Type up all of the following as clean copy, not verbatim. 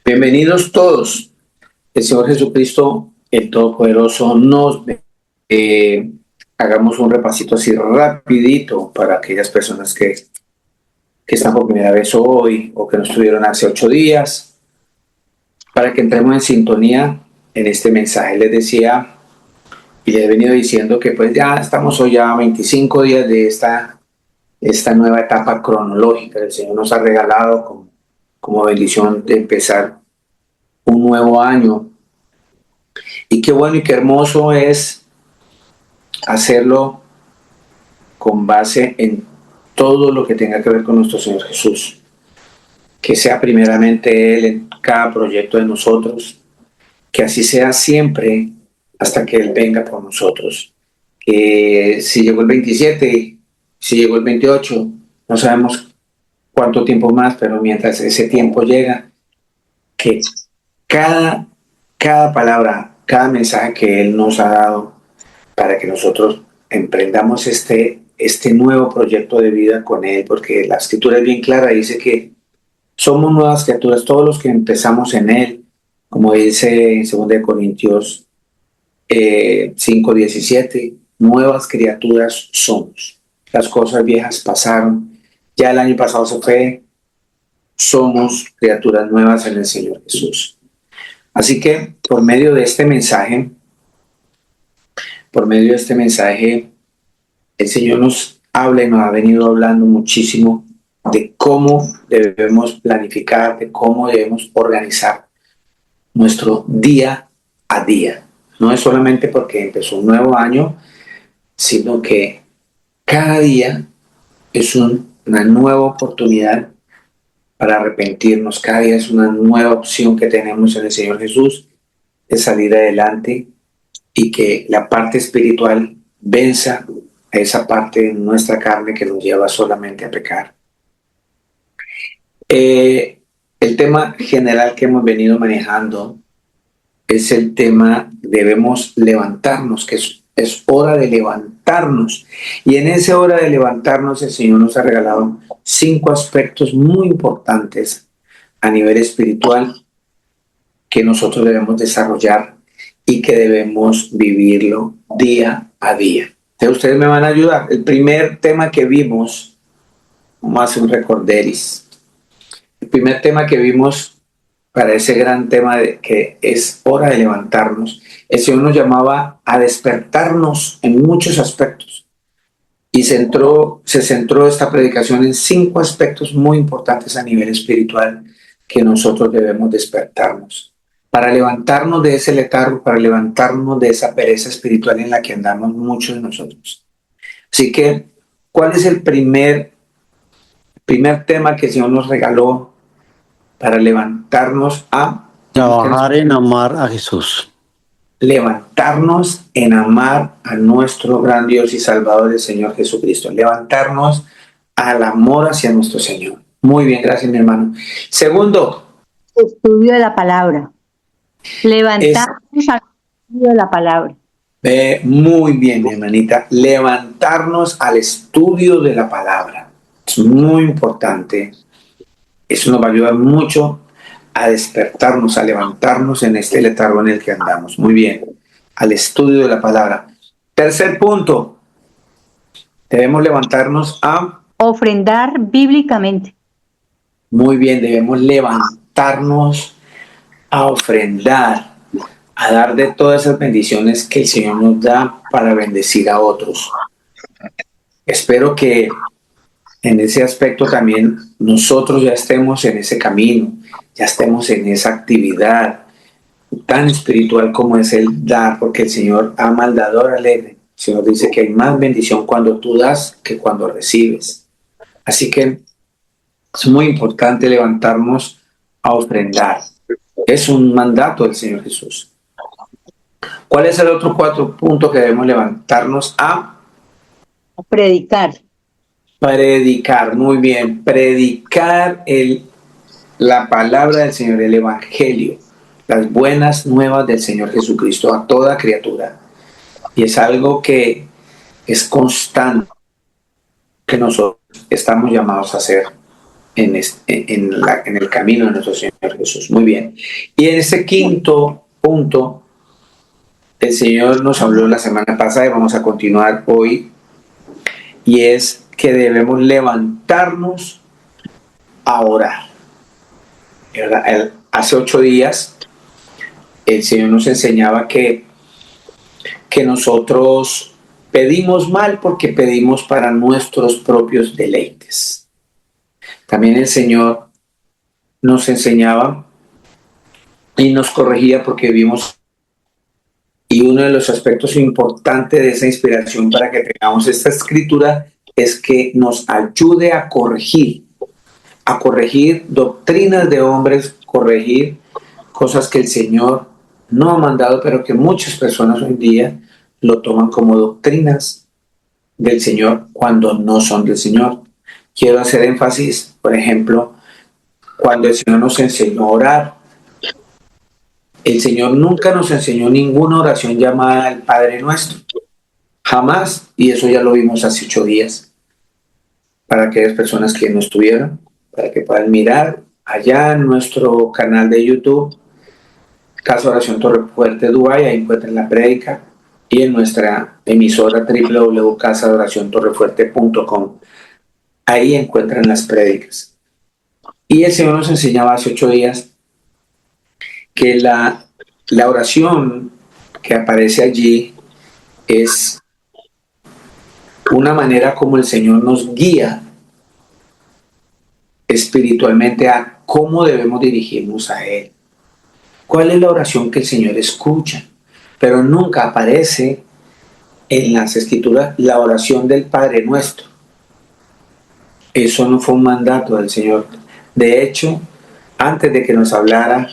Bienvenidos todos. El Señor Jesucristo, el Todopoderoso, eh, hagamos un repasito así rapidito para aquellas personas que están por primera vez hoy o que no estuvieron hace 8 días, para que entremos en sintonía en este mensaje. Les decía y les he venido diciendo que pues ya estamos hoy a 25 días de esta nueva etapa cronológica que el Señor nos ha regalado como bendición de empezar un nuevo año. Y qué bueno y qué hermoso es hacerlo con base en todo lo que tenga que ver con nuestro Señor Jesús. Que sea primeramente Él en cada proyecto de nosotros, que así sea siempre hasta que Él venga por nosotros. Que si llegó el 27, si llegó el 28, no sabemos cuánto tiempo más, pero mientras ese tiempo llega, que cada, cada palabra, cada mensaje que Él nos ha dado para que nosotros emprendamos este nuevo proyecto de vida con Él, porque la escritura es bien clara, dice que somos nuevas criaturas, todos los que empezamos en Él, como dice en 2 Corintios 5:17, nuevas criaturas somos. Las cosas viejas pasaron, ya el año pasado se fue, somos criaturas nuevas en el Señor Jesús. Así que por medio de este mensaje, el Señor nos habla y nos ha venido hablando muchísimo de cómo debemos planificar, de cómo debemos organizar nuestro día a día. No es solamente porque empezó un nuevo año, sino que cada día es una nueva oportunidad para arrepentirnos. Cada día es una nueva opción que tenemos en el Señor Jesús de salir adelante y que la parte espiritual venza a esa parte de nuestra carne que nos lleva solamente a pecar. El tema general que hemos venido manejando es el tema debemos levantarnos, que es hora de levantarnos. Y en esa hora de levantarnos el Señor nos ha regalado 5 aspectos muy importantes a nivel espiritual que nosotros debemos desarrollar y que debemos vivirlo día a día. Entonces ustedes me van a ayudar. El primer tema que vimos, vamos a hacer un recorderis. El primer tema que vimos para ese gran tema de que es hora de levantarnos, el Señor nos llamaba a despertarnos en muchos aspectos. Y se centró esta predicación en 5 aspectos muy importantes a nivel espiritual que nosotros debemos despertarnos. Para levantarnos de ese letargo, para levantarnos de esa pereza espiritual en la que andamos muchos de nosotros. Así que, ¿cuál es el primer tema que el Señor nos regaló para levantarnos a trabajar en amar a Jesús? Levantarnos en amar a nuestro gran Dios y Salvador, el Señor Jesucristo. Levantarnos al amor hacia nuestro Señor. Muy bien, gracias, mi hermano. Segundo, estudio de la palabra. Levantarnos al estudio de la palabra. Muy bien, mi hermanita. Levantarnos al estudio de la palabra. Es muy importante. Eso nos va a ayudar mucho a despertarnos, a levantarnos en este letargo en el que andamos. Muy bien. Al estudio de la palabra. Tercer punto. Debemos levantarnos a ofrendar bíblicamente. Muy bien, debemos levantarnos a ofrendar, a dar de todas esas bendiciones que el Señor nos da para bendecir a otros. Espero que en ese aspecto también nosotros ya estemos en ese camino, ya estemos en esa actividad tan espiritual como es el dar, porque el Señor ama al dador alegre. El Señor dice que hay más bendición cuando tú das que cuando recibes. Así que es muy importante levantarnos a ofrendar. Es un mandato del Señor Jesús. ¿Cuál es el otro 4 punto que debemos levantarnos a? Predicar. Predicar, muy bien. Predicar la palabra del Señor, el Evangelio, las buenas nuevas del Señor Jesucristo a toda criatura. Y es algo que es constante, que nosotros estamos llamados a hacer. en el camino de nuestro Señor Jesús. Muy bien. Y en este quinto punto, el Señor nos habló la semana pasada y vamos a continuar hoy, y es que debemos levantarnos a orar. Hace 8 días el Señor nos enseñaba que nosotros pedimos mal porque pedimos para nuestros propios deleites. También el Señor nos enseñaba y nos corregía porque vivimos, y uno de los aspectos importantes de esa inspiración para que tengamos esta escritura es que nos ayude a corregir doctrinas de hombres, corregir cosas que el Señor no ha mandado, pero que muchas personas hoy en día lo toman como doctrinas del Señor cuando no son del Señor. Quiero hacer énfasis, por ejemplo, cuando el Señor nos enseñó a orar. El Señor nunca nos enseñó ninguna oración llamada el Padre Nuestro. Jamás, y eso ya lo vimos hace 8 días. Para aquellas personas que no estuvieron, para que puedan mirar allá en nuestro canal de YouTube, Casa Oración Torrefuerte Dubái, ahí encuentran la prédica, y en nuestra emisora www.casaoraciontorrefuerte.com, ahí encuentran las prédicas. Y el Señor nos enseñaba hace 8 días que la oración que aparece allí es una manera como el Señor nos guía espiritualmente a cómo debemos dirigirnos a Él. ¿Cuál es la oración que el Señor escucha? Pero nunca aparece en las Escrituras la oración del Padre Nuestro. Eso no fue un mandato del Señor. De hecho, antes de que nos hablara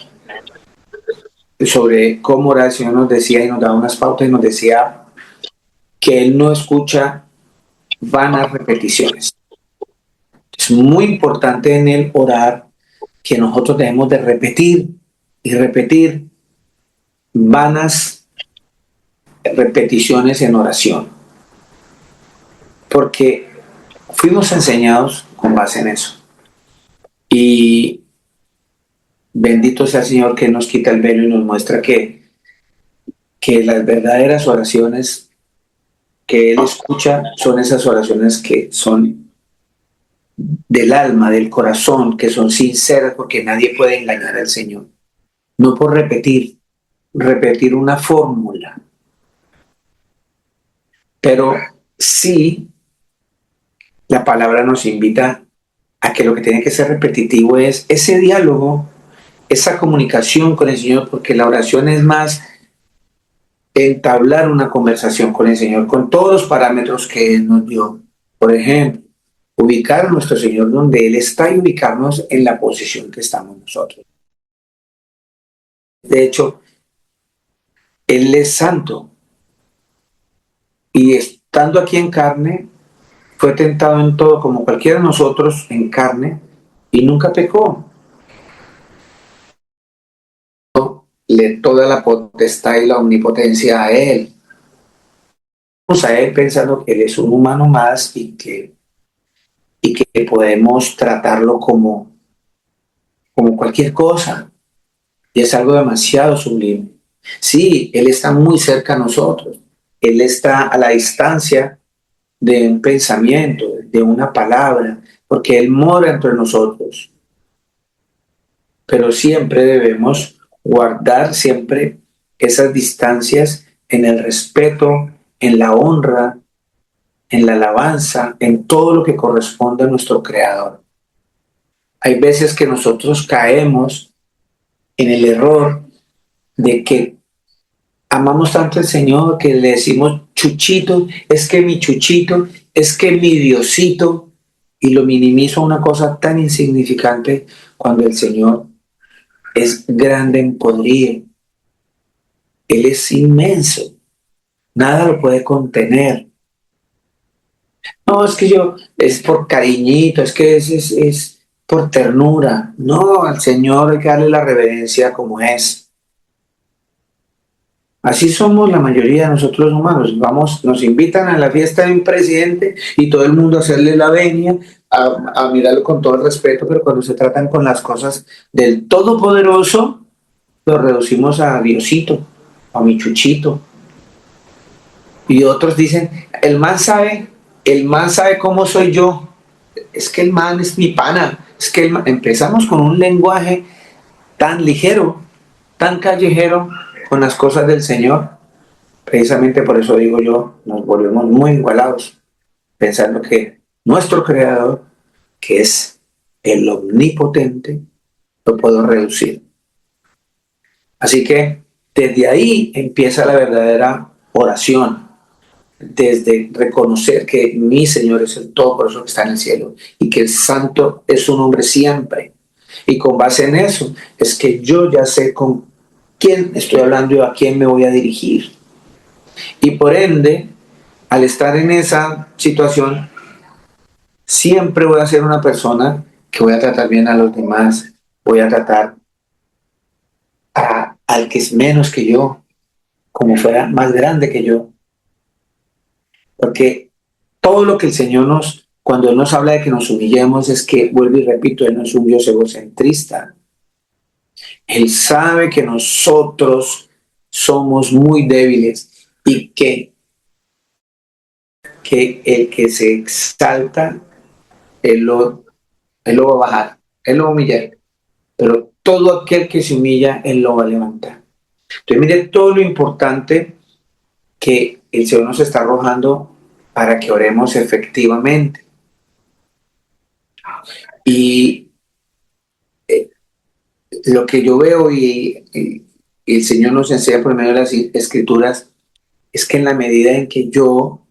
sobre cómo orar, el Señor nos decía y nos daba unas pautas y nos decía que Él no escucha vanas repeticiones. Es muy importante en el orar que nosotros debemos de repetir y repetir vanas repeticiones en oración, porque fuimos enseñados con base en eso. Y bendito sea el Señor que nos quita el velo y nos muestra que las verdaderas oraciones que Él escucha son esas oraciones que son del alma, del corazón, que son sinceras, porque nadie puede engañar al Señor. No por repetir una fórmula, pero sí la palabra nos invita a que lo que tiene que ser repetitivo es ese diálogo, esa comunicación con el Señor, porque la oración es más entablar una conversación con el Señor, con todos los parámetros que Él nos dio. Por ejemplo, ubicar a nuestro Señor donde Él está y ubicarnos en la posición que estamos nosotros. De hecho, Él es santo y estando aquí en carne, fue tentado en todo como cualquiera de nosotros en carne y nunca pecó. Toda la potestad y la omnipotencia a Él. Vamos a Él pensando que Él es un humano más y que podemos tratarlo como cualquier cosa. Y es algo demasiado sublime. Sí, Él está muy cerca a nosotros. Él está a la distancia de un pensamiento, de una palabra, porque Él mora entre nosotros. Pero siempre debemos guardar siempre esas distancias en el respeto, en la honra, en la alabanza, en todo lo que corresponde a nuestro Creador. Hay veces que nosotros caemos en el error de que amamos tanto al Señor que le decimos Chuchito, es que mi Chuchito, es que mi Diosito, y lo minimizo a una cosa tan insignificante cuando el Señor es grande en poderío. Él es inmenso. Nada lo puede contener. No, es que es por cariñito, es que es por ternura. No, al Señor hay que darle la reverencia como es. Así somos la mayoría de nosotros los humanos. Nos invitan a la fiesta de un presidente y todo el mundo a hacerle la venia a mirarlo con todo el respeto, pero cuando se tratan con las cosas del Todopoderoso, lo reducimos a Diosito, a mi chuchito. Y otros dicen, el man sabe cómo soy yo. Es que el man es mi pana. Es que empezamos con un lenguaje tan ligero, tan callejero con las cosas del Señor. Precisamente por eso digo yo, nos volvemos muy igualados, pensando que nuestro Creador, que es el omnipotente, lo puedo reducir. Así que desde ahí empieza la verdadera oración, desde reconocer que mi Señor es el Todopoderoso que está en el cielo y que el Santo es su nombre siempre. Y con base en eso es que yo ya sé con quién estoy hablando y a quién me voy a dirigir. Y por ende, al estar en esa situación, siempre voy a ser una persona que voy a tratar bien a los demás, voy a tratar al que es menos que yo, como fuera más grande que yo. Porque todo lo que el Señor cuando Él nos habla de que nos humillemos, es que, vuelvo y repito, Él no es un Dios egocentrista. Él sabe que nosotros somos muy débiles y que el que se exalta, él lo va a bajar, Él lo va a humillar. Pero todo aquel que se humilla, Él lo va a levantar. Entonces, mire todo lo importante que el Señor nos está arrojando para que oremos efectivamente. Y lo que yo veo y el Señor nos enseña por medio de las Escrituras es que en la medida en que yo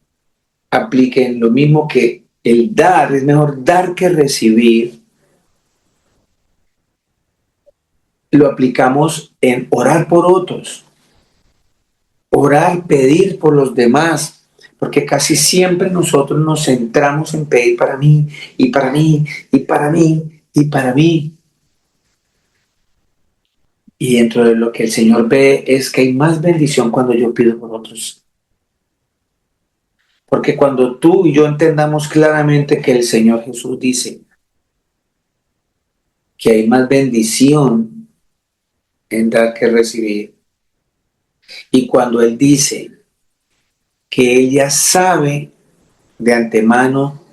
aplique en lo mismo que el dar, es mejor dar que recibir, lo aplicamos en orar por otros, orar, pedir por los demás, porque casi siempre nosotros nos centramos en pedir para mí, y para mí, y para mí, y para mí. Y dentro de lo que el Señor ve es que hay más bendición cuando yo pido por otros. Porque cuando tú y yo entendamos claramente que el Señor Jesús dice que hay más bendición en dar que recibir, y cuando Él dice que Él ya sabe de antemano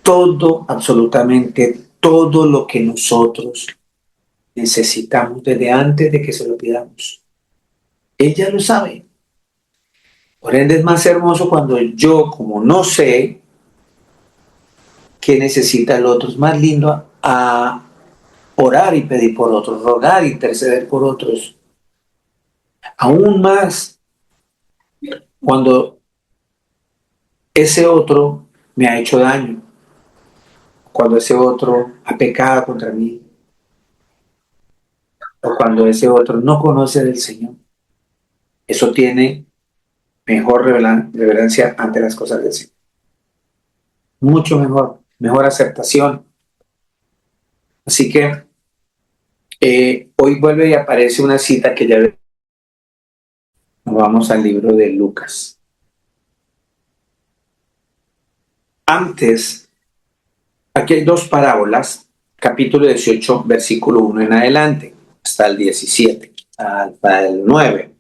todo, absolutamente todo lo que nosotros necesitamos desde antes de que se lo pidamos. Él ya lo sabe. Por ende es más hermoso cuando yo, como no sé qué necesita el otro, es más lindo a orar y pedir por otros, rogar e interceder por otros. Aún más cuando ese otro me ha hecho daño, cuando ese otro ha pecado contra mí, o cuando ese otro no conoce del Señor. Eso tiene mejor revelancia ante las cosas del Señor. Mucho mejor, mejor aceptación. Así que hoy vuelve y aparece una cita que ya nos vamos al libro de Lucas. Antes, aquí hay dos parábolas, capítulo 18, versículo 1 en adelante, hasta el 17, hasta el 9,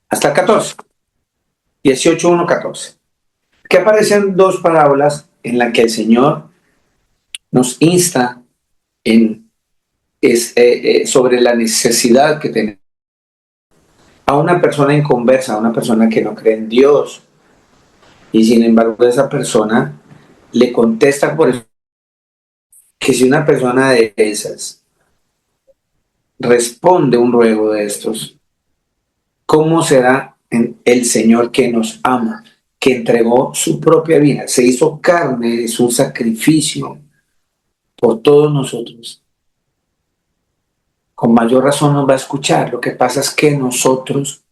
hasta el 14, 18, 1, 14. Que aparecen dos parábolas en las que el Señor nos insta sobre la necesidad que tenemos a una persona inconversa, a una persona que no cree en Dios, y sin embargo esa persona le contesta por eso, que si una persona de esas responde un ruego de estos, ¿cómo será el Señor que nos ama, que entregó su propia vida, se hizo carne, es un sacrificio por todos nosotros? Con mayor razón nos va a escuchar. Lo que pasa es que nosotros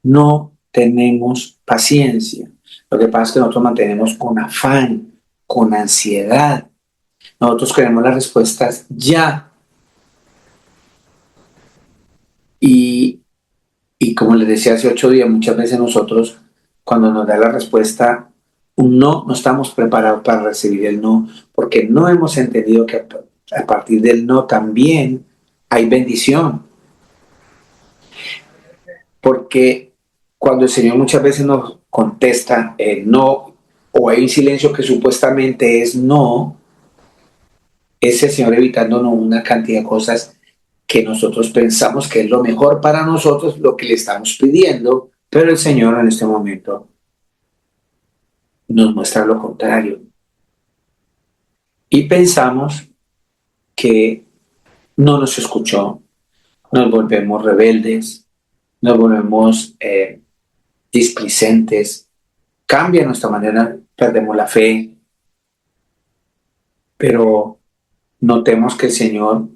no tenemos paciencia. Lo que pasa es que nosotros mantenemos con afán, con ansiedad. Nosotros queremos las respuestas ya. Y como les decía hace 8 días, muchas veces nosotros, cuando nos da la respuesta un no, no estamos preparados para recibir el no, porque no hemos entendido que a partir del no también hay bendición. Porque cuando el Señor muchas veces nos contesta no, o hay un silencio que supuestamente es no, es el Señor evitándonos una cantidad de cosas que nosotros pensamos que es lo mejor para nosotros, lo que le estamos pidiendo, pero el Señor en este momento nos muestra lo contrario. Y pensamos que no nos escuchó, nos volvemos rebeldes, nos volvemos displicentes, cambia nuestra manera, perdemos la fe, pero notemos que el Señor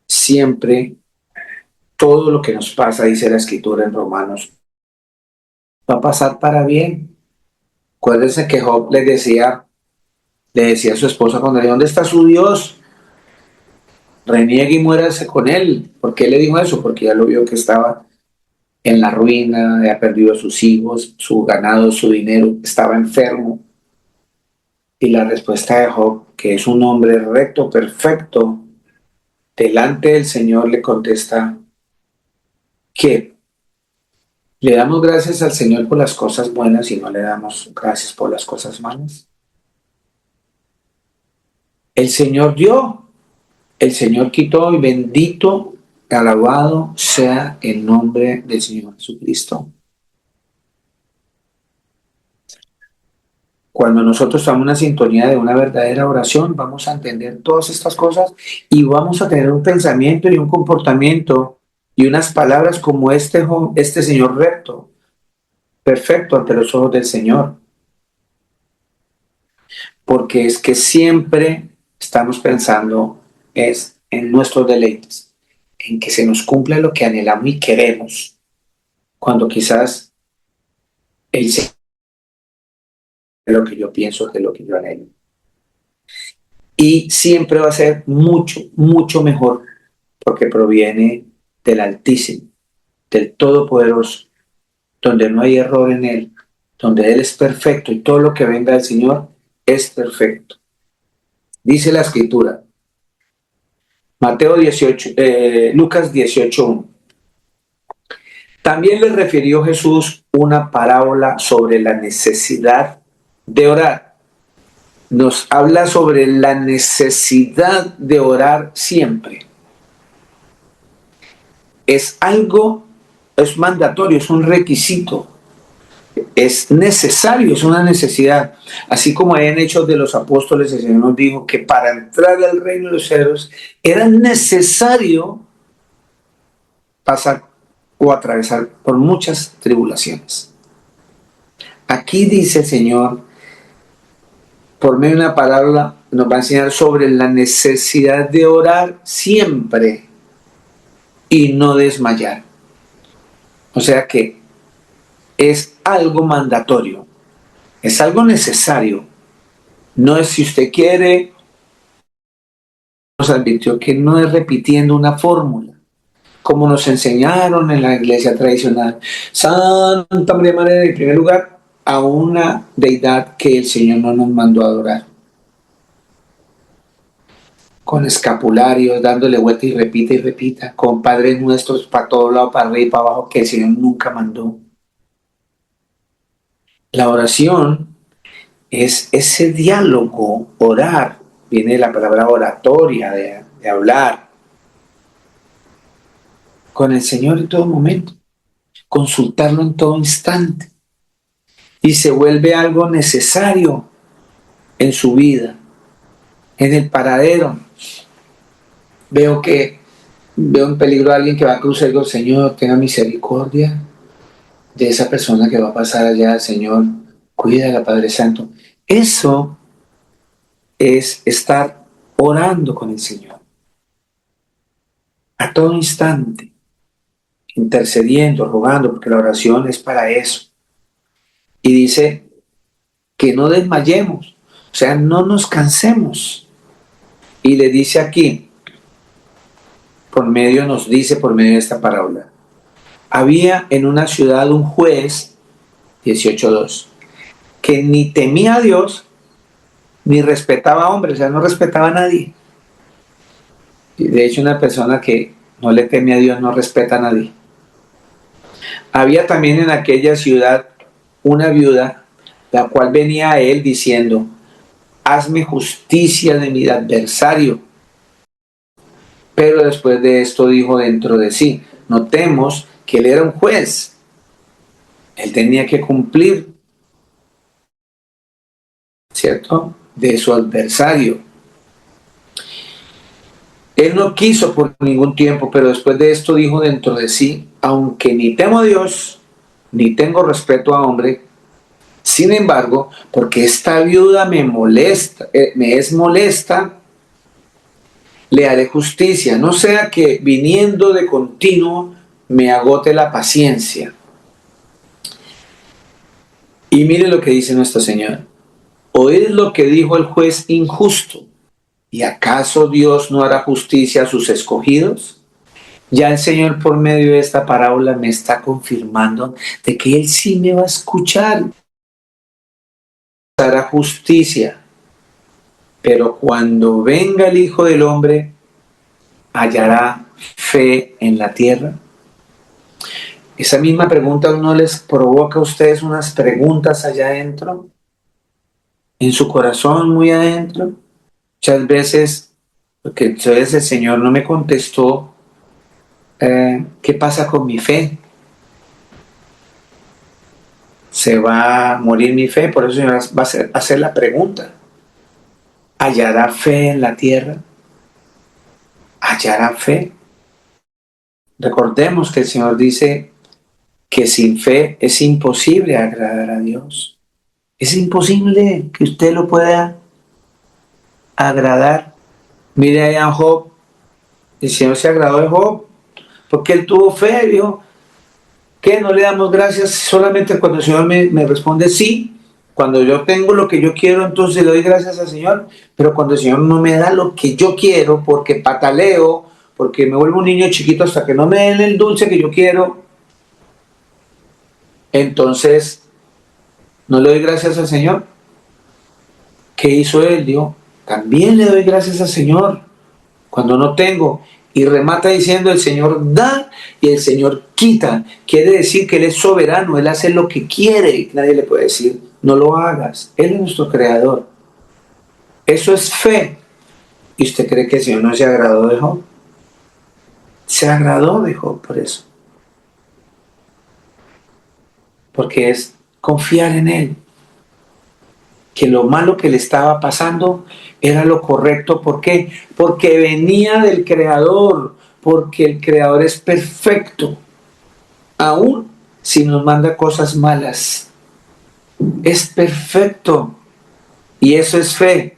siempre, todo lo que nos pasa, dice la Escritura en Romanos, va a pasar para bien. Acuérdense que Job le decía a su esposa cuando le dijo, ¿dónde está su Dios? Reniegue y muérase con él. ¿Por qué le dijo eso? Porque ya lo vio que estaba en la ruina, había perdido a sus hijos, su ganado, su dinero, estaba enfermo. Y la respuesta de Job, que es un hombre recto, perfecto, delante del Señor le contesta que le damos gracias al Señor por las cosas buenas y no le damos gracias por las cosas malas. El Señor dio, el Señor quitó y bendito, alabado sea el nombre del Señor Jesucristo. Cuando nosotros estamos en una sintonía de una verdadera oración, vamos a entender todas estas cosas y vamos a tener un pensamiento y un comportamiento y unas palabras como este Señor recto, perfecto ante los ojos del Señor. Porque es que siempre estamos pensando es en nuestros deleites, en que se nos cumpla lo que anhelamos y queremos, cuando quizás el Señor es lo que yo pienso, que es lo que yo anhelo. Y siempre va a ser mucho, mucho mejor, porque proviene del Altísimo, del Todopoderoso, donde no hay error en Él, donde Él es perfecto y todo lo que venga del Señor es perfecto. Dice la Escritura, Lucas 18:1. También le refirió Jesús una parábola sobre la necesidad de orar. Nos habla sobre la necesidad de orar siempre. Es algo, es mandatorio, es un requisito, es necesario, es una necesidad. Así como en Hechos de los Apóstoles el Señor nos dijo que para entrar al reino de los cielos era necesario pasar o atravesar por muchas tribulaciones. Aquí dice el Señor, por medio de una palabra, nos va a enseñar sobre la necesidad de orar siempre y no desmayar. O sea que es algo mandatorio, es algo necesario. No es si usted quiere, nos advirtió que no es repitiendo una fórmula, como nos enseñaron en la iglesia tradicional. Santa María Madre, en primer lugar, a una deidad que el Señor no nos mandó a adorar. Con escapularios, dándole vuelta y repita, con padres nuestros para todos lados, para arriba y para abajo, que el Señor nunca mandó. La oración es ese diálogo, orar, viene de la palabra oratoria, de hablar con el Señor en todo momento, consultarlo en todo instante, y se vuelve algo necesario en su vida, en el paradero. Veo en peligro a alguien que va a cruzar, digo, Señor, tenga misericordia de esa persona que va a pasar allá, Señor, cuídala, Padre Santo. Eso es estar orando con el Señor a todo instante, intercediendo, rogando, porque la oración es para eso. Y dice que no desmayemos, o sea, no nos cansemos. Y le dice aquí, nos dice por medio de esta parábola, había en una ciudad un juez, 18:2, que ni temía a Dios, ni respetaba a hombres, o sea, no respetaba a nadie. Y de hecho, una persona que no le teme a Dios no respeta a nadie. Había también en aquella ciudad una viuda, la cual venía a él diciendo: hazme justicia de mi adversario. Pero después de esto dijo dentro de sí. Notemos que él era un juez. Él tenía que cumplir, ¿cierto?, de su adversario. Él no quiso por ningún tiempo, pero después de esto dijo dentro de sí: aunque ni temo a Dios, ni tengo respeto a hombre, sin embargo, porque esta viuda me molesta, me es molesta, le haré justicia, no sea que viniendo de continuo me agote la paciencia. Y mire lo que dice nuestro Señor: oíd lo que dijo el juez injusto. ¿Y acaso Dios no hará justicia a sus escogidos? Ya el Señor, por medio de esta parábola, me está confirmando de que Él sí me va a escuchar, hará justicia. Pero cuando venga el Hijo del Hombre, ¿hallará fe en la tierra? Esa misma pregunta no les provoca a ustedes unas preguntas allá adentro, en su corazón muy adentro. Muchas veces, porque entonces el Señor no me contestó, ¿qué pasa con mi fe? ¿Se va a morir mi fe? Por eso el Señor va a hacer la pregunta: ¿hallará fe en la tierra? ¿Hallará fe? Recordemos que el Señor dice que sin fe es imposible agradar a Dios. Es imposible que usted lo pueda agradar. Mire allá a Job, el Señor se agradó de Job porque él tuvo fe, dijo: ¿qué? ¿No le damos gracias solamente cuando el Señor me responde sí? Cuando yo tengo lo que yo quiero, entonces le doy gracias al Señor. Pero cuando el Señor no me da lo que yo quiero, porque pataleo, porque me vuelvo un niño chiquito hasta que no me den el dulce que yo quiero, entonces no le doy gracias al Señor. ¿Qué hizo él? Dijo: también le doy gracias al Señor cuando no tengo. Y remata diciendo: el Señor da y el Señor quita. Quiere decir que Él es soberano, Él hace lo que quiere y nadie le puede decir: no lo hagas. Él es nuestro creador. Eso es fe. ¿Y usted cree que el Señor no se agradó de Job? Se agradó de Job por eso. Porque es confiar en Él. Que lo malo que le estaba pasando era lo correcto. ¿Por qué? Porque venía del Creador, porque el Creador es perfecto, aún si nos manda cosas malas. Es perfecto, y eso es fe.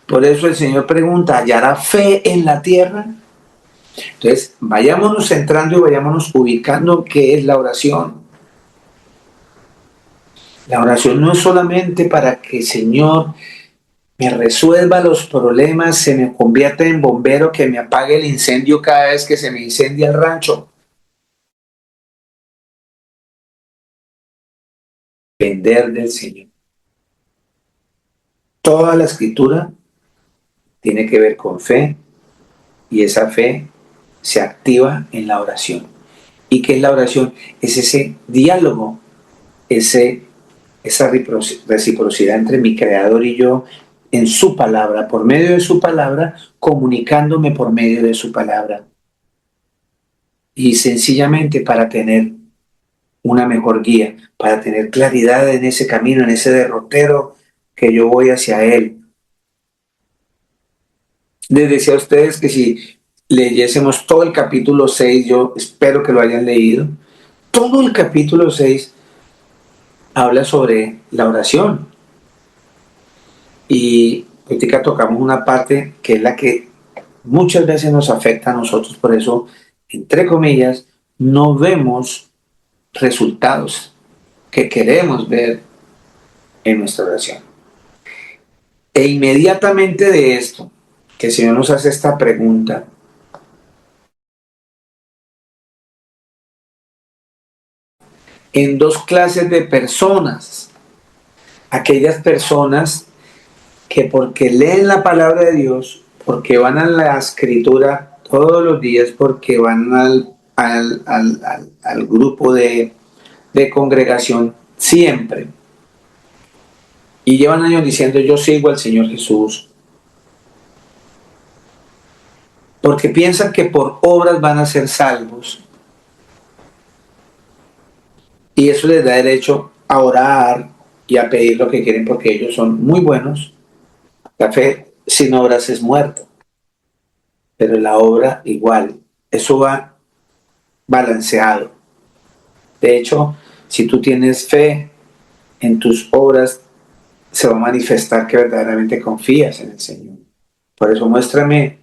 Por eso el Señor pregunta: ¿hallará fe en la tierra? Entonces, vayámonos centrando y vayámonos ubicando qué es la oración. La oración no es solamente para que el Señor me resuelva los problemas, se me convierta en bombero que me apague el incendio cada vez que se me incendia el rancho. Depender del Señor. Toda la escritura tiene que ver con fe, y esa fe se activa en la oración. ¿Y qué es la oración? Es ese diálogo, esa reciprocidad entre mi Creador y yo en su palabra, por medio de su palabra, comunicándome por medio de su palabra. Y sencillamente para tener una mejor guía, para tener claridad en ese camino, en ese derrotero que yo voy hacia Él. Les decía a ustedes que si leyésemos todo el capítulo 6, yo espero que lo hayan leído, todo el capítulo 6 habla sobre la oración. Y ahorita tocamos una parte que es la que muchas veces nos afecta a nosotros, por eso, entre comillas, no vemos resultados que queremos ver en nuestra oración. E inmediatamente de esto, que el Señor nos hace esta pregunta: en dos clases de personas aquellas personas que porque leen la palabra de Dios, porque van a la escritura todos los días, porque van al grupo de congregación siempre, y llevan años diciendo yo sigo al Señor Jesús, porque piensan que por obras van a ser salvos, y eso les da derecho a orar y a pedir lo que quieren porque ellos son muy buenos. La fe sin obras es muerta, pero la obra igual, eso va balanceado. De hecho, si tú tienes fe en tus obras, se va a manifestar que verdaderamente confías en el Señor. Por eso muéstrame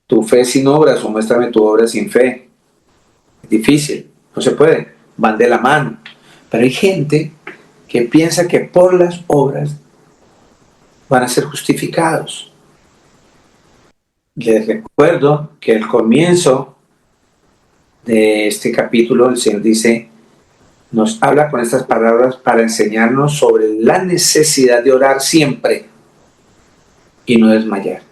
tu fe sin obras o muéstrame tu obra sin fe. Es difícil, no se puede, van de la mano. Pero hay gente que piensa que por las obras van a ser justificados. Les recuerdo que al comienzo de este capítulo el Señor dice, nos habla con estas palabras para enseñarnos sobre la necesidad de orar siempre y no desmayar.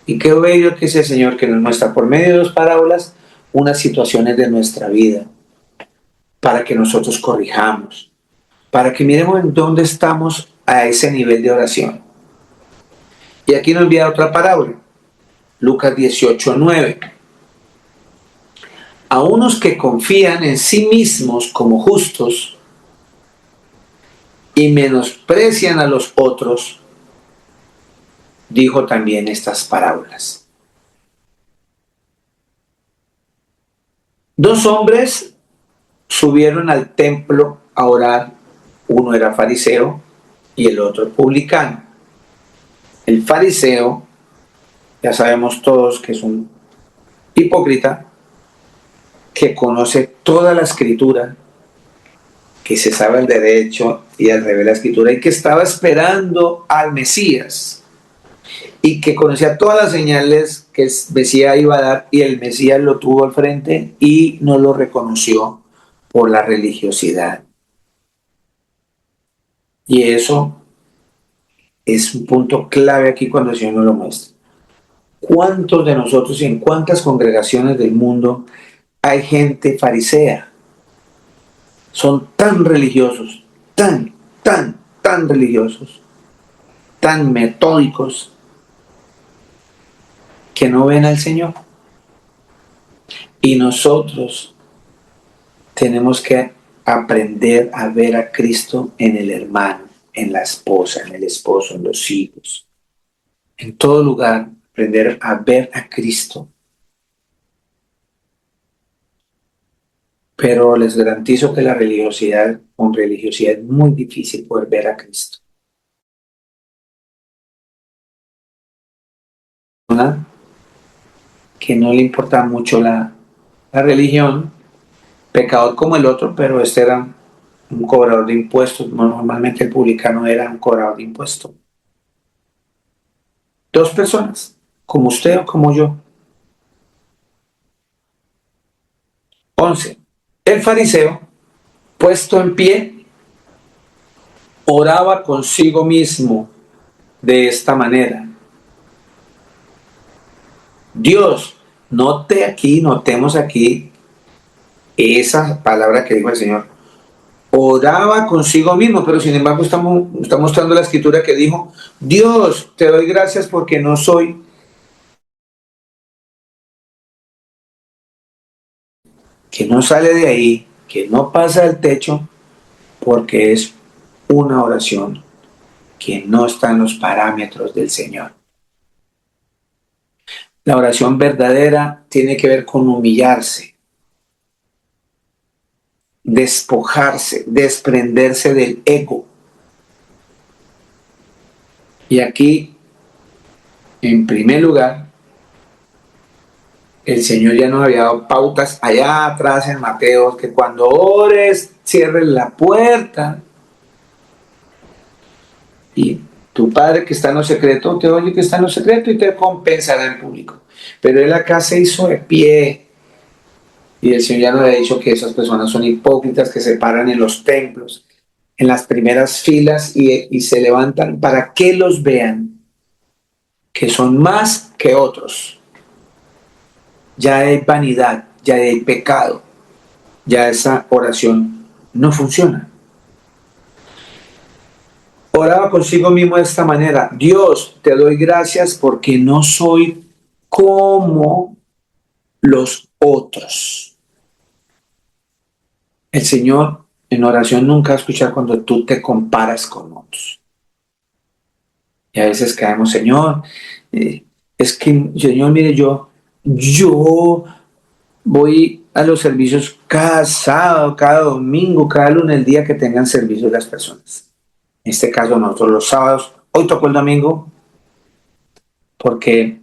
Y qué bello que es el Señor que nos muestra por medio de dos parábolas unas situaciones de nuestra vida para que nosotros corrijamos, para que miremos en dónde estamos a ese nivel de oración. Y aquí nos envía otra parábola, Lucas 18:9. A unos que confían en sí mismos como justos y menosprecian a los otros, dijo también estas parábolas. Dos hombres subieron al templo a orar, uno era fariseo y el otro publicano. El fariseo, ya sabemos todos que es un hipócrita, que conoce toda la escritura, que se sabe el derecho y al revés la escritura, y que estaba esperando al Mesías, y que conocía todas las señales que el Mesías iba a dar, y el Mesías lo tuvo al frente y no lo reconoció por la religiosidad. Y eso es un punto clave aquí cuando el Señor nos lo muestra. ¿Cuántos de nosotros y en cuántas congregaciones del mundo hay gente farisea? Son tan religiosos, tan religiosos, tan metódicos, que no ven al Señor. Y nosotros tenemos que aprender a ver a Cristo en el hermano, en la esposa, en el esposo, en los hijos. En todo lugar, aprender a ver a Cristo. Pero les garantizo que con religiosidad es muy difícil poder ver a Cristo. Una que no le importa mucho la religión, pecador como el otro, pero este era un cobrador de impuestos. Normalmente el publicano era un cobrador de impuestos. Dos personas, como usted o como yo. 11. El fariseo, puesto en pie, oraba consigo mismo de esta manera. Dios, notemos aquí esa palabra que dijo el Señor. Oraba consigo mismo, pero sin embargo está mostrando la escritura que dijo, Dios, te doy gracias porque no soy que no sale de ahí, que no pasa del techo, porque es una oración que no está en los parámetros del Señor. La oración verdadera tiene que ver con humillarse, despojarse, desprenderse del ego. Y aquí, en primer lugar, el Señor ya nos había dado pautas allá atrás en Mateo, que cuando ores, cierres la puerta y tu Padre que está en lo secreto te oye que está en lo secreto y te compensará en público. Pero él acá se hizo de pie y el Señor ya nos ha dicho que esas personas son hipócritas, que se paran en los templos. en las primeras filas y se levantan para que los vean, que son más que otros. Ya hay vanidad, ya hay pecado, ya esa oración no funciona. Oraba consigo mismo de esta manera: Dios, te doy gracias porque no soy como los otros. El Señor en oración nunca va a escuchar cuando tú te comparas con otros. Y a veces caemos: Señor, es que, Señor, mire, yo voy a los servicios cada sábado, cada domingo, cada lunes, el día que tengan servicio las personas. En este caso nosotros los sábados, hoy tocó el domingo, porque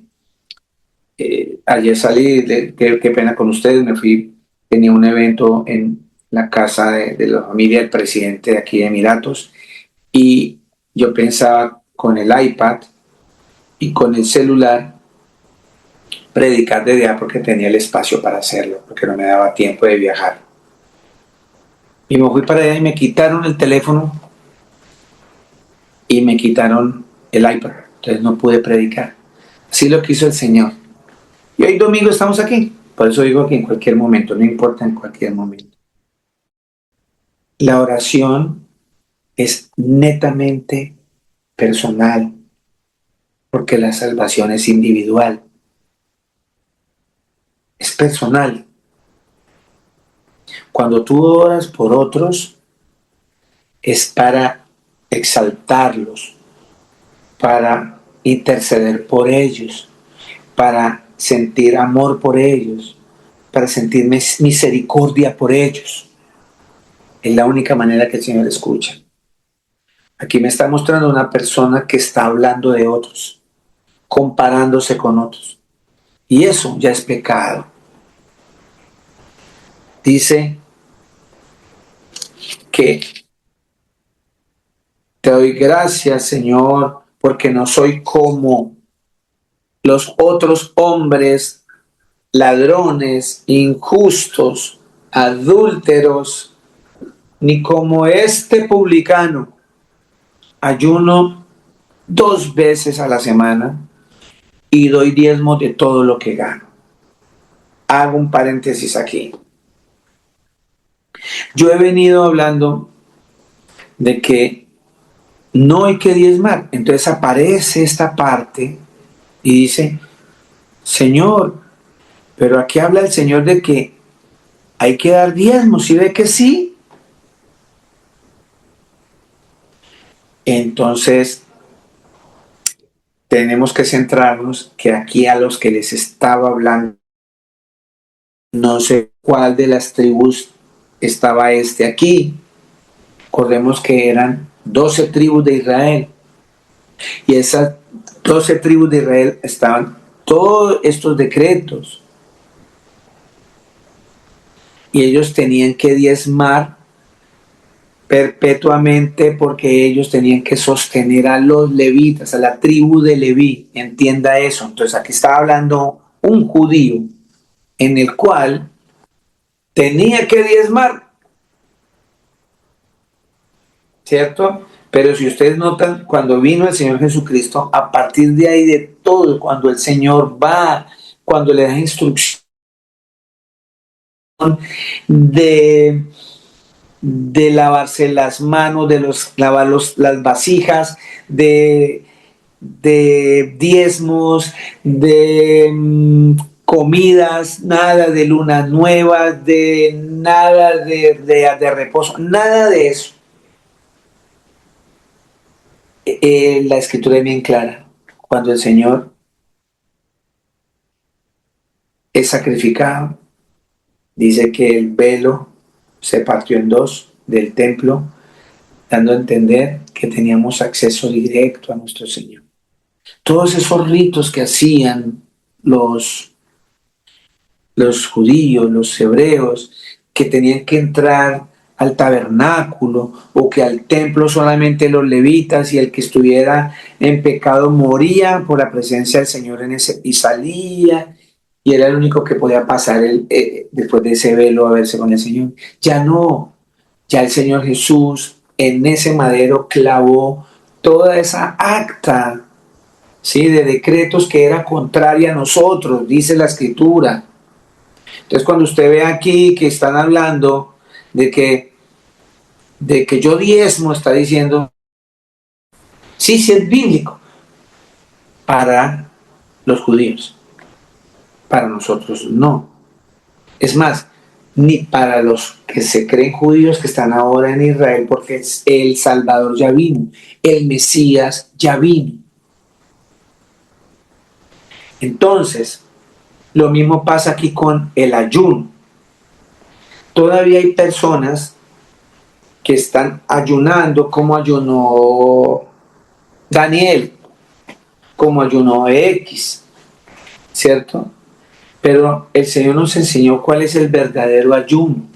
ayer salí, qué pena con ustedes, me fui, tenía un evento en la casa de la familia del presidente de aquí de Emiratos, y yo pensaba con el iPad y con el celular predicar desde allá porque tenía el espacio para hacerlo, porque no me daba tiempo de viajar. Y me fui para allá y me quitaron el teléfono y me quitaron el iPad, entonces no pude predicar. Así lo quiso el Señor. Y hoy domingo estamos aquí, por eso digo que en cualquier momento, no importa en cualquier momento. La oración es netamente personal, porque la salvación es individual, es personal. Cuando tú oras por otros, es para exaltarlos, para interceder por ellos, para sentir amor por ellos, para sentir misericordia por ellos. Es la única manera que el Señor escucha. Aquí me está mostrando una persona que está hablando de otros, comparándose con otros. Y eso ya es pecado. Dice que te doy gracias, Señor, porque no soy como los otros hombres, ladrones, injustos, adúlteros, ni como este publicano. Ayuno 2 veces a la semana y doy diezmo de todo lo que gano. Hago un paréntesis aquí. Yo he venido hablando de que no hay que diezmar. Entonces aparece esta parte y dice: Señor, pero aquí habla el Señor de que hay que dar diezmo. ¿Sí ve que sí? Entonces tenemos que centrarnos que aquí a los que les estaba hablando, no sé cuál de las tribus estaba aquí. Recordemos que eran 12 tribus de Israel. Y esas 12 tribus de Israel estaban todos estos decretos. Y ellos tenían que diezmar perpetuamente porque ellos tenían que sostener a los levitas, a la tribu de Leví. Entienda eso. Entonces aquí estaba hablando un judío en el cual tenía que diezmar, ¿cierto? Pero si ustedes notan, cuando vino el Señor Jesucristo, a partir de ahí de todo, cuando el Señor va, cuando le da instrucción de lavarse las manos, de lavar las vasijas, de diezmos, de comidas, nada de lunas nuevas, de nada de reposo, nada de eso. La escritura es bien clara. Cuando el Señor es sacrificado, dice que el velo se partió en dos del templo, dando a entender que teníamos acceso directo a nuestro Señor. Todos esos ritos que hacían los judíos, los hebreos, que tenían que entrar al tabernáculo o que al templo solamente los levitas, y el que estuviera en pecado moría por la presencia del Señor en ese, y salía, y era el único que podía pasar después de ese velo a verse con el Señor. Ya no, ya el Señor Jesús en ese madero clavó toda esa acta, ¿sí?, de decretos que era contraria a nosotros, dice la Escritura. Entonces, cuando usted ve aquí que están hablando de que yo diezmo, está diciendo, sí, sí es bíblico para los judíos, para nosotros no. Es más, ni para los que se creen judíos que están ahora en Israel, porque el Salvador ya vino, el Mesías ya vino. Entonces, lo mismo pasa aquí con el ayuno. Todavía hay personas que están ayunando como ayunó Daniel, como ayunó X, ¿cierto? Pero el Señor nos enseñó cuál es el verdadero ayuno.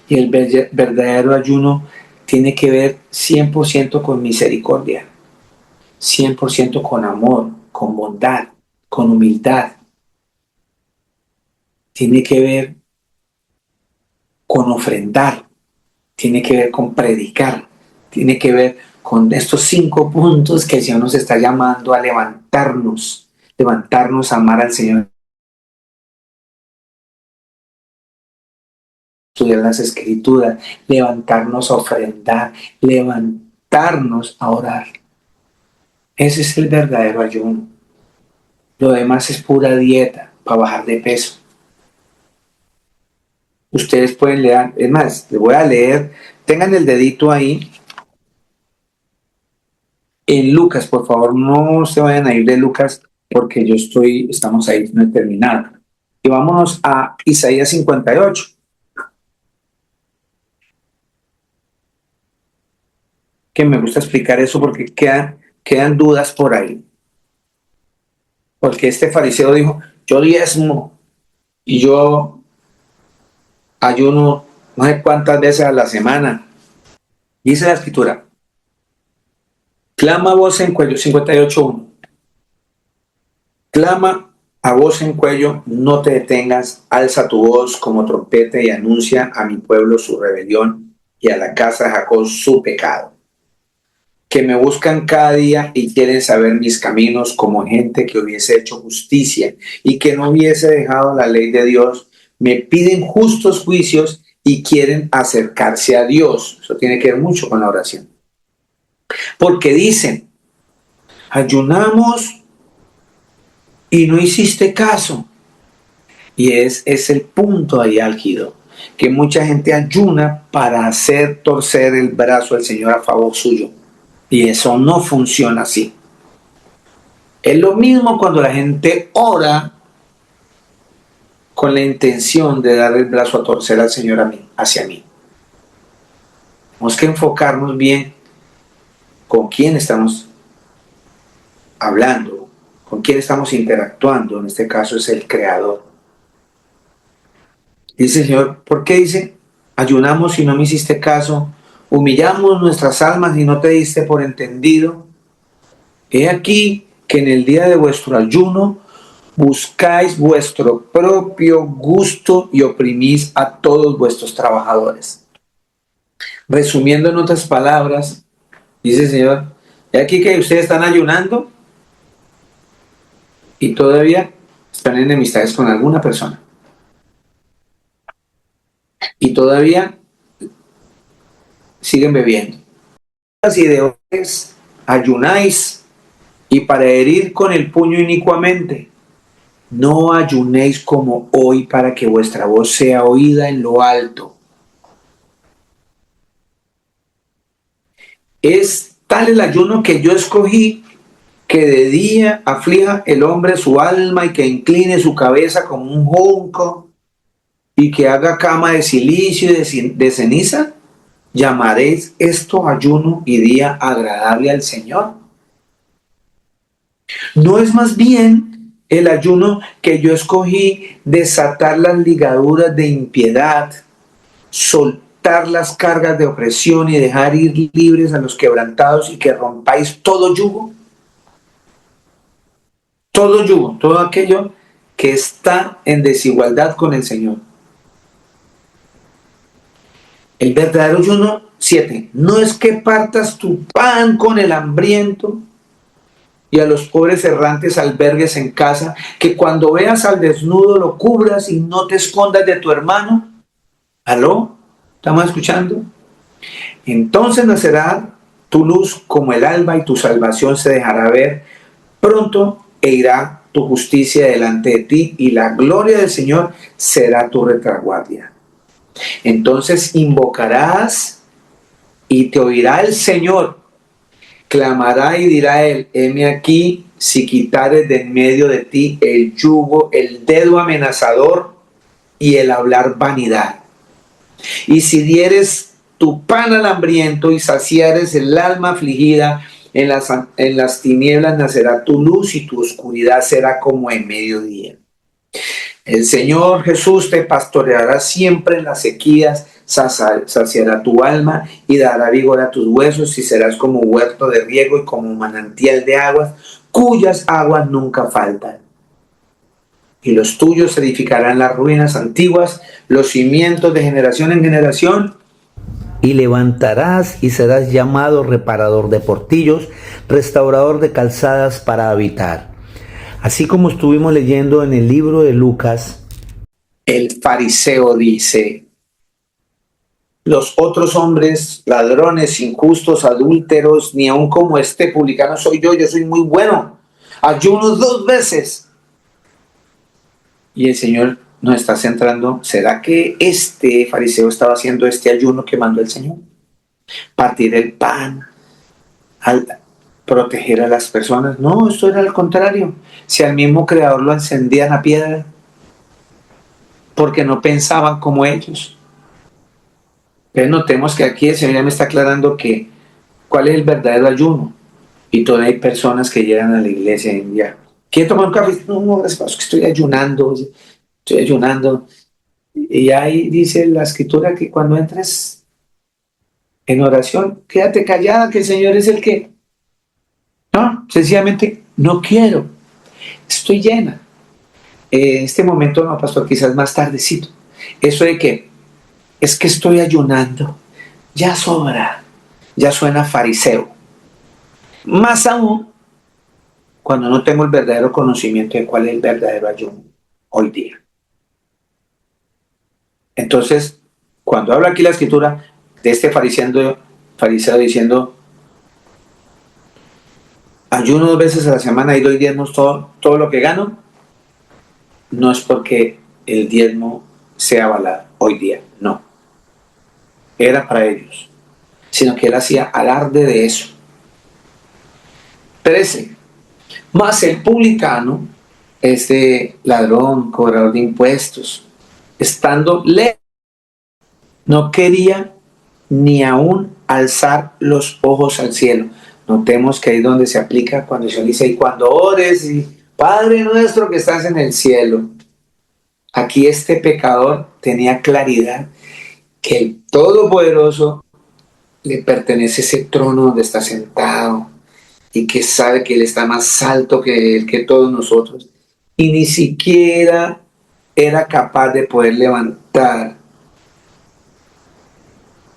Y el verdadero ayuno tiene que ver 100% con misericordia, 100% con amor, con bondad, con humildad. Tiene que ver con ofrendar, tiene que ver con predicar, tiene que ver con estos 5 puntos que el Señor nos está llamando a levantarnos, a amar al Señor, estudiar las Escrituras, levantarnos a ofrendar, levantarnos a orar. Ese es el verdadero ayuno. Lo demás es pura dieta para bajar de peso. Ustedes pueden leer, es más, les voy a leer, tengan el dedito ahí en Lucas, por favor, no se vayan a ir de Lucas porque estamos ahí, no he terminado. Y vámonos a Isaías 58. Que me gusta explicar eso porque quedan dudas por ahí. Porque este fariseo dijo, yo diezmo y yo ayuno no sé cuántas veces a la semana. Dice la Escritura, clama a voz en cuello, 58:1. Clama a voz en cuello, no te detengas, alza tu voz como trompeta y anuncia a mi pueblo su rebelión y a la casa de Jacob su pecado. Que me buscan cada día y quieren saber mis caminos como gente que hubiese hecho justicia y que no hubiese dejado la ley de Dios. Me piden justos juicios y quieren acercarse a Dios. Eso tiene que ver mucho con la oración. Porque dicen, ayunamos y no hiciste caso. Y es el punto ahí álgido, que mucha gente ayuna para hacer torcer el brazo del Señor a favor suyo. Y eso no funciona así. Es lo mismo cuando la gente ora con la intención de dar el brazo a torcer al Señor hacia mí. Tenemos que enfocarnos bien con quién estamos hablando, con quién estamos interactuando. En este caso es el Creador. Dice el Señor, ¿por qué dice? Ayunamos y no me hiciste caso, humillamos nuestras almas y no te diste por entendido. He aquí que en el día de vuestro ayuno buscáis vuestro propio gusto y oprimís a todos vuestros trabajadores. Resumiendo en otras palabras, dice el Señor, he aquí que ustedes están ayunando y todavía están en enemistades con alguna persona. Y todavía siguen bebiendo. Y de hombres ayunáis y para herir con el puño inicuamente. No ayunéis como hoy para que vuestra voz sea oída en lo alto. Es tal el ayuno que yo escogí, que de día aflija el hombre su alma y que incline su cabeza como un junco y que haga cama de silicio y de ceniza. ¿Llamaréis esto ayuno y día agradable al Señor? ¿No es más bien el ayuno que yo escogí desatar las ligaduras de impiedad, soltar las cargas de opresión y dejar ir libres a los quebrantados y que rompáis todo yugo? Todo yugo, todo aquello que está en desigualdad con el Señor. El verdadero ayuno, 7, no es que partas tu pan con el hambriento y a los pobres errantes albergues en casa, que cuando veas al desnudo lo cubras y no te escondas de tu hermano. ¿Aló? ¿Estamos escuchando? Entonces nacerá tu luz como el alba y tu salvación se dejará ver pronto e irá tu justicia delante de ti y la gloria del Señor será tu retaguardia. Entonces invocarás y te oirá el Señor, clamará y dirá él, heme aquí, si quitares de en medio de ti el yugo, el dedo amenazador y el hablar vanidad. Y si dieres tu pan al hambriento y saciares el alma afligida, en las tinieblas nacerá tu luz y tu oscuridad será como en mediodía. El Señor Jesús te pastoreará siempre en las sequías, saciará tu alma y dará vigor a tus huesos y serás como huerto de riego y como manantial de aguas, cuyas aguas nunca faltan. Y los tuyos edificarán las ruinas antiguas, los cimientos de generación en generación. Y levantarás y serás llamado reparador de portillos, restaurador de calzadas para habitar. Así como estuvimos leyendo en el libro de Lucas, el fariseo dice, los otros hombres, ladrones, injustos, adúlteros, ni aun como este publicano soy yo soy muy bueno, ayuno 2 veces. Y el Señor nos está centrando, ¿será que este fariseo estaba haciendo este ayuno que mandó el Señor? Partir el pan, al proteger a las personas. No, esto era al contrario. Si al mismo Creador lo encendían a piedra, porque no pensaban como ellos. Entonces notemos que aquí el Señor ya me está aclarando que cuál es el verdadero ayuno. Y todavía hay personas que llegan a la iglesia y ya, ¿quiere tomar un café? No, gracias, que estoy ayunando. Y ahí dice la escritura que cuando entres en oración, quédate callada, que el Señor es el que... No, sencillamente no quiero, estoy llena. En este momento no, pastor, quizás más tardecito. Eso de que es que estoy ayunando, ya sobra, ya suena fariseo. Más aún cuando no tengo el verdadero conocimiento de cuál es el verdadero ayuno hoy día. Entonces, cuando habla aquí la escritura de este fariseo diciendo, ayuno 2 veces a la semana y doy diezmos todo lo que gano, no es porque el diezmo sea avalado hoy día, no. Era para ellos, sino que él hacía alarde de eso. 13. Mas el publicano, este ladrón, cobrador de impuestos, estando lejos, no quería ni aún alzar los ojos al cielo. Notemos que ahí es donde se aplica cuando se dice, y cuando ores, y Padre nuestro que estás en el cielo. Aquí este pecador tenía claridad que el Todopoderoso le pertenece ese trono donde está sentado y que sabe que Él está más alto que Él, que todos nosotros. Y ni siquiera era capaz de poder levantar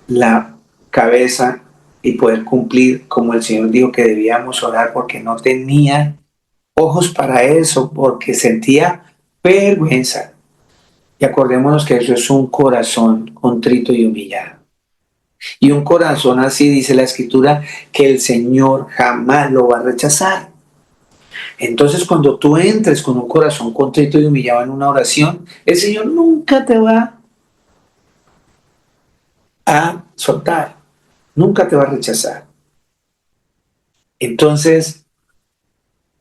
la cabeza y poder cumplir como el Señor dijo que debíamos orar, porque no tenía ojos para eso, porque sentía vergüenza. Y acordémonos que eso es un corazón contrito y humillado. Y un corazón así, dice la Escritura, que el Señor jamás lo va a rechazar. Entonces, cuando tú entres con un corazón contrito y humillado en una oración, el Señor nunca te va a soltar, nunca te va a rechazar. Entonces,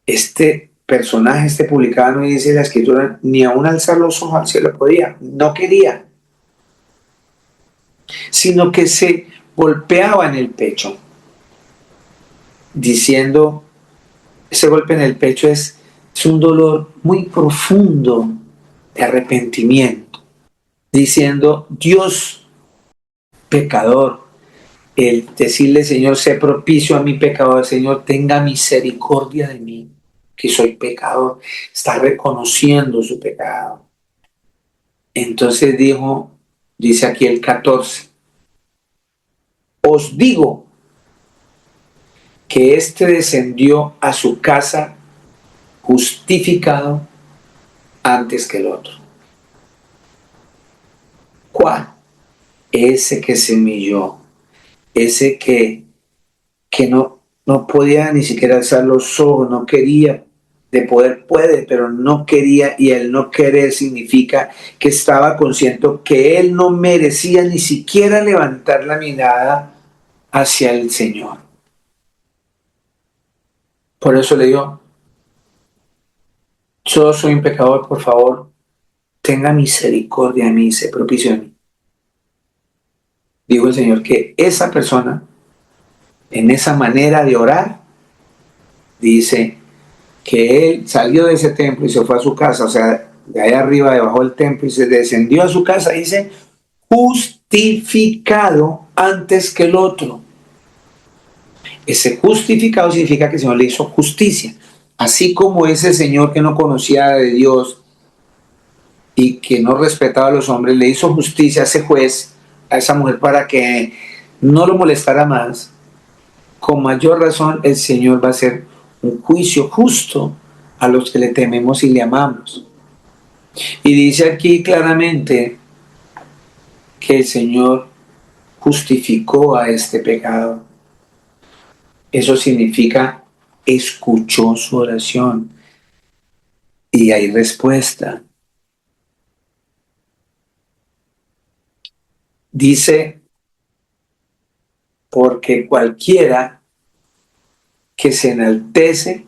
este personaje, este publicano, y dice la Escritura, ni aún alzar los ojos al cielo podía, no quería, sino que se golpeaba en el pecho, diciendo, ese golpe en el pecho es un dolor muy profundo de arrepentimiento, diciendo, Dios, pecador, el decirle, Señor, sé propicio a mi pecador, Señor, tenga misericordia de mí, que soy pecador, está reconociendo su pecado. Entonces dice aquí el 14, os digo que éste descendió a su casa justificado antes que el otro. ¿Cuál? Ese que se humilló, ese que no podía ni siquiera alzar los ojos, no quería. De poder puede, pero no quería, y el no querer significa que estaba consciente que él no merecía ni siquiera levantar la mirada hacia el Señor. Por eso le digo, yo soy un pecador, por favor, tenga misericordia de mí, se propicio de mí. Dijo el Señor que esa persona, en esa manera de orar, dice que él salió de ese templo y se fue a su casa, o sea, de ahí arriba, debajo del templo, y se descendió a su casa, dice, justificado antes que el otro. Ese justificado significa que el Señor le hizo justicia. Así como ese señor que no conocía de Dios y que no respetaba a los hombres, le hizo justicia a ese juez, a esa mujer, para que no lo molestara más, con mayor razón el Señor va a hacer un juicio justo a los que le tememos y le amamos. Y dice aquí claramente que el Señor justificó a este pecado. Eso significa escuchó su oración y hay respuesta. Dice, porque cualquiera que se enaltece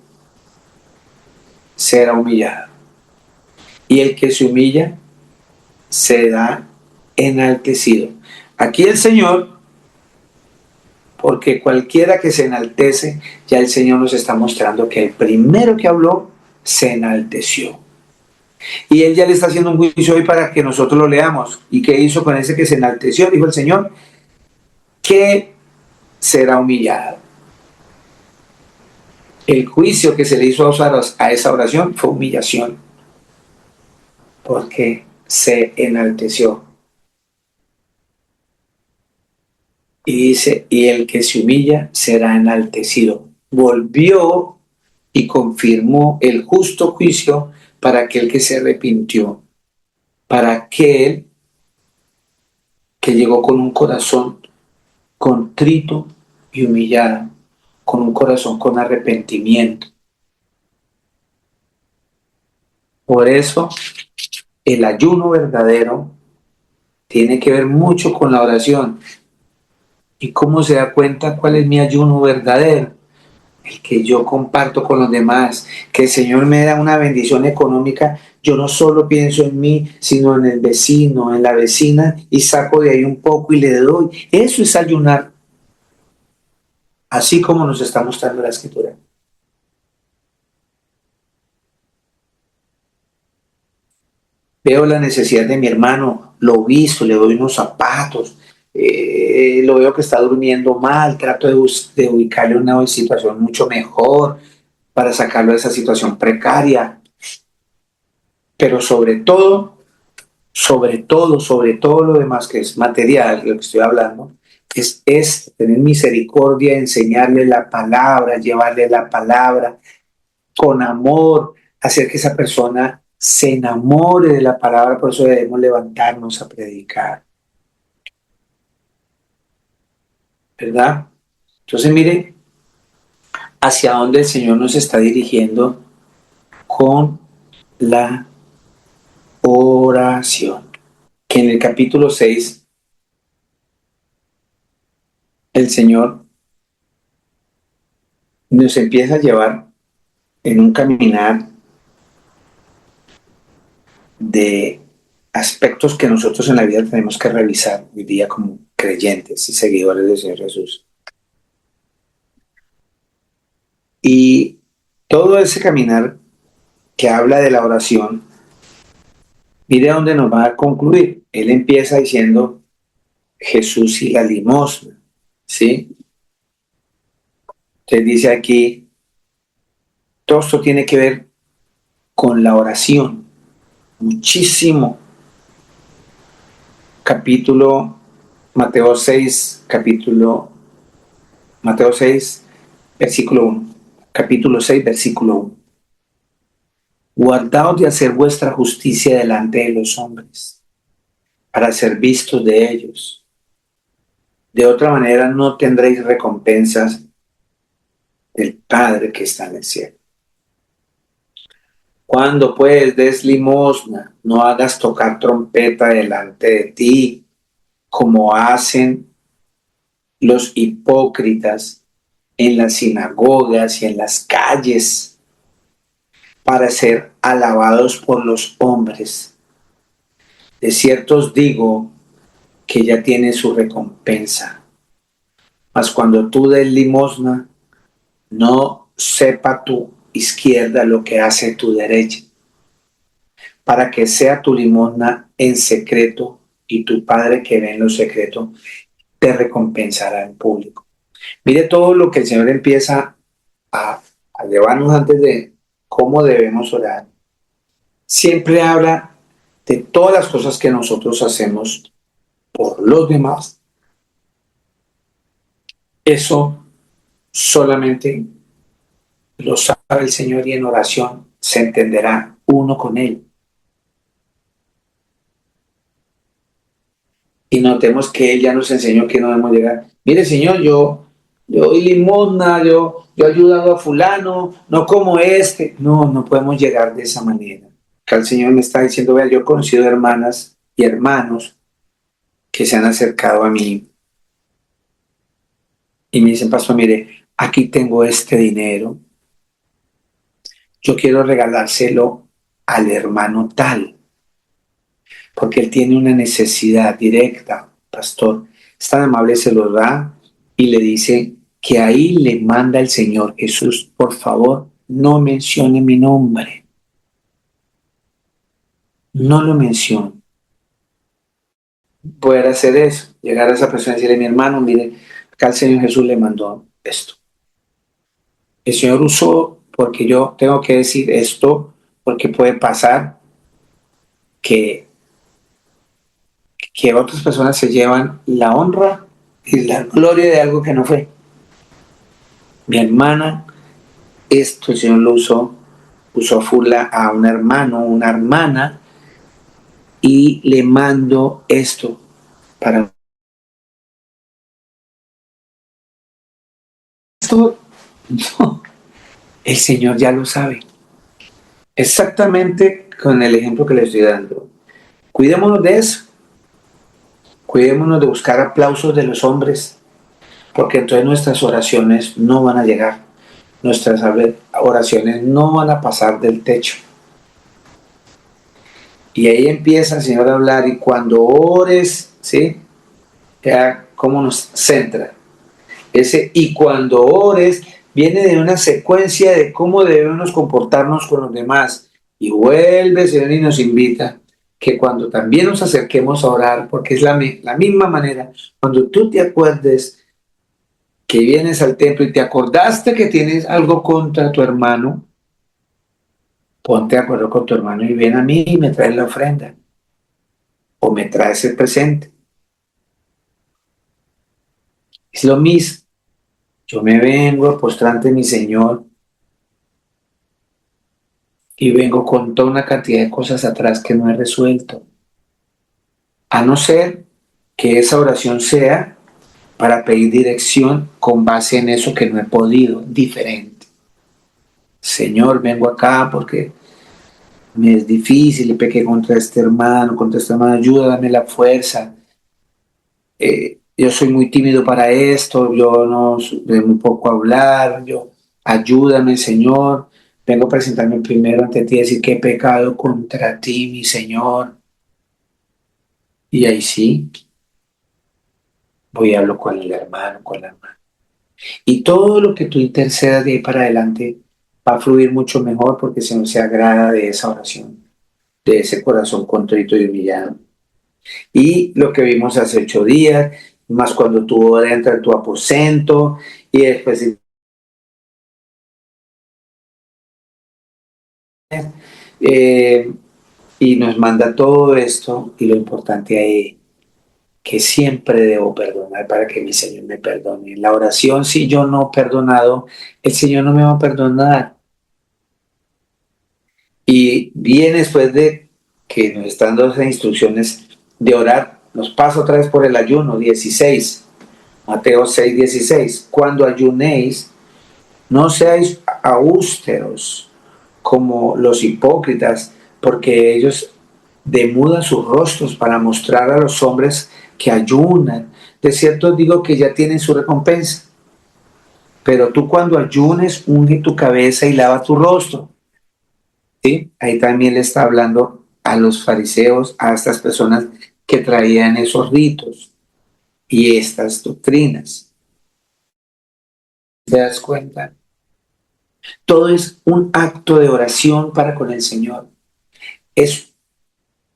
será humillado, y el que se humilla será enaltecido. Aquí el Señor, porque cualquiera que se enaltece, ya el Señor nos está mostrando que el primero que habló se enalteció. Y Él ya le está haciendo un juicio hoy para que nosotros lo leamos. ¿Y qué hizo con ese que se enalteció? Dijo el Señor, que será humillado. El juicio que se le hizo a esa oración fue humillación, porque se enalteció. Y dice, y el que se humilla será enaltecido. Volvió y confirmó el justo juicio para aquel que se arrepintió, para aquel que llegó con un corazón contrito y humillado, con un corazón con arrepentimiento. Por eso, el ayuno verdadero tiene que ver mucho con la oración. ¿Y cómo se da cuenta cuál es mi ayuno verdadero? El que yo comparto con los demás, que el Señor me da una bendición económica, yo no solo pienso en mí, sino en el vecino, en la vecina, y saco de ahí un poco y le doy. Eso es ayunar, así como nos está mostrando la Escritura. Veo la necesidad de mi hermano, lo visto, le doy unos zapatos, lo veo que está durmiendo mal, trato de ubicarle una situación mucho mejor para sacarlo de esa situación precaria. Pero sobre todo lo demás que es material, lo que estoy hablando, es tener misericordia, enseñarle la palabra, llevarle la palabra con amor, hacer que esa persona se enamore de la palabra. Por eso debemos levantarnos a predicar, ¿verdad? Entonces mire hacia dónde el Señor nos está dirigiendo con la oración. Que en el capítulo 6 el Señor nos empieza a llevar en un caminar de aspectos que nosotros en la vida tenemos que revisar hoy día como creyentes y seguidores del Señor Jesús. Y todo ese caminar que habla de la oración, mire a dónde nos va a concluir. Él empieza diciendo Jesús y la limosna, ¿sí? Entonces dice aquí, todo esto tiene que ver con la oración, muchísimo. Capítulo Mateo 6, Mateo 6, versículo 1. Capítulo 6, versículo 1. Guardaos de hacer vuestra justicia delante de los hombres, para ser vistos de ellos. De otra manera no tendréis recompensas del Padre que está en el cielo. Cuando pues des limosna, no hagas tocar trompeta delante de ti, como hacen los hipócritas en las sinagogas y en las calles, para ser alabados por los hombres. De cierto os digo que ya tiene su recompensa. Mas cuando tú des limosna, no sepa tu izquierda lo que hace tu derecha, para que sea tu limosna en secreto, y tu Padre que ve en lo secreto te recompensará en público. Mire todo lo que el Señor empieza a llevarnos antes de cómo debemos orar. Siempre habla de todas las cosas que nosotros hacemos por los demás. Eso solamente lo sabe el Señor, y en oración se entenderá uno con Él. Y notemos que Él ya nos enseñó que no debemos llegar. Mire, Señor, yo doy limosna, yo he ayudado a fulano, no como este. No podemos llegar de esa manera. Acá el Señor me está diciendo, vea, yo he conocido hermanas y hermanos que se han acercado a mí y me dicen, pastor, mire, aquí tengo este dinero, yo quiero regalárselo al hermano tal, porque él tiene una necesidad directa, pastor. Es tan amable, se lo da y le dice que ahí le manda el Señor Jesús, por favor, no mencione mi nombre, no lo mencione. Poder hacer eso, llegar a esa persona y decirle, mi hermano, mire, acá el Señor Jesús le mandó esto. El Señor usó, porque yo tengo que decir esto, porque puede pasar que otras personas se llevan la honra y la gloria de algo que no fue. Mi hermana, esto el Señor lo usó a un hermano, una hermana, y le mando esto para esto. No, el Señor ya lo sabe. Exactamente con el ejemplo que le estoy dando. Cuidémonos de eso. Cuidémonos de buscar aplausos de los hombres, porque entonces nuestras oraciones no van a llegar. Nuestras oraciones no van a pasar del techo. Y ahí empieza el Señor a hablar, y cuando ores, ¿sí? Ya cómo nos centra. Ese y cuando ores viene de una secuencia de cómo debemos comportarnos con los demás. Y vuelve el Señor y nos invita que cuando también nos acerquemos a orar, porque es la misma manera, cuando tú te acuerdes que vienes al templo y te acordaste que tienes algo contra tu hermano, ponte de acuerdo con tu hermano y ven a mí y me traes la ofrenda o me traes el presente. Es lo mismo. Yo me vengo a postrar ante mi Señor y vengo con toda una cantidad de cosas atrás que no he resuelto. A no ser que esa oración sea para pedir dirección con base en eso que no he podido, diferente. Señor, vengo acá porque me es difícil y pequé contra este hermano, contra esta hermana, ayuda, dame la fuerza. Yo soy muy tímido para esto, yo no de muy poco hablar, ayúdame, Señor. Vengo a presentarme primero ante ti y decir que he pecado contra ti, mi Señor. Y ahí sí, voy y hablo con el hermano, con la hermana. Y todo lo que tú intercedas de ahí para adelante va a fluir mucho mejor, porque el Señor se agrada de esa oración, de ese corazón contrito y humillado. Y lo que vimos hace 8 días, más cuando tú entras en tu aposento y después y nos manda todo esto, y lo importante ahí que siempre debo perdonar para que mi Señor me perdone. En la oración, si yo no he perdonado, el Señor no me va a perdonar. Y bien después de que nos están dando esas instrucciones de orar, nos pasa otra vez por el ayuno, 16, Mateo 6, 16. Cuando ayunéis, no seáis austeros como los hipócritas, porque ellos demudan sus rostros para mostrar a los hombres que ayunan. De cierto digo que ya tienen su recompensa. Pero tú cuando ayunes, unge tu cabeza y lava tu rostro. ¿Sí? Ahí también le está hablando a los fariseos, a estas personas que traían esos ritos y estas doctrinas. ¿Te das cuenta? Todo es un acto de oración para con el Señor. Es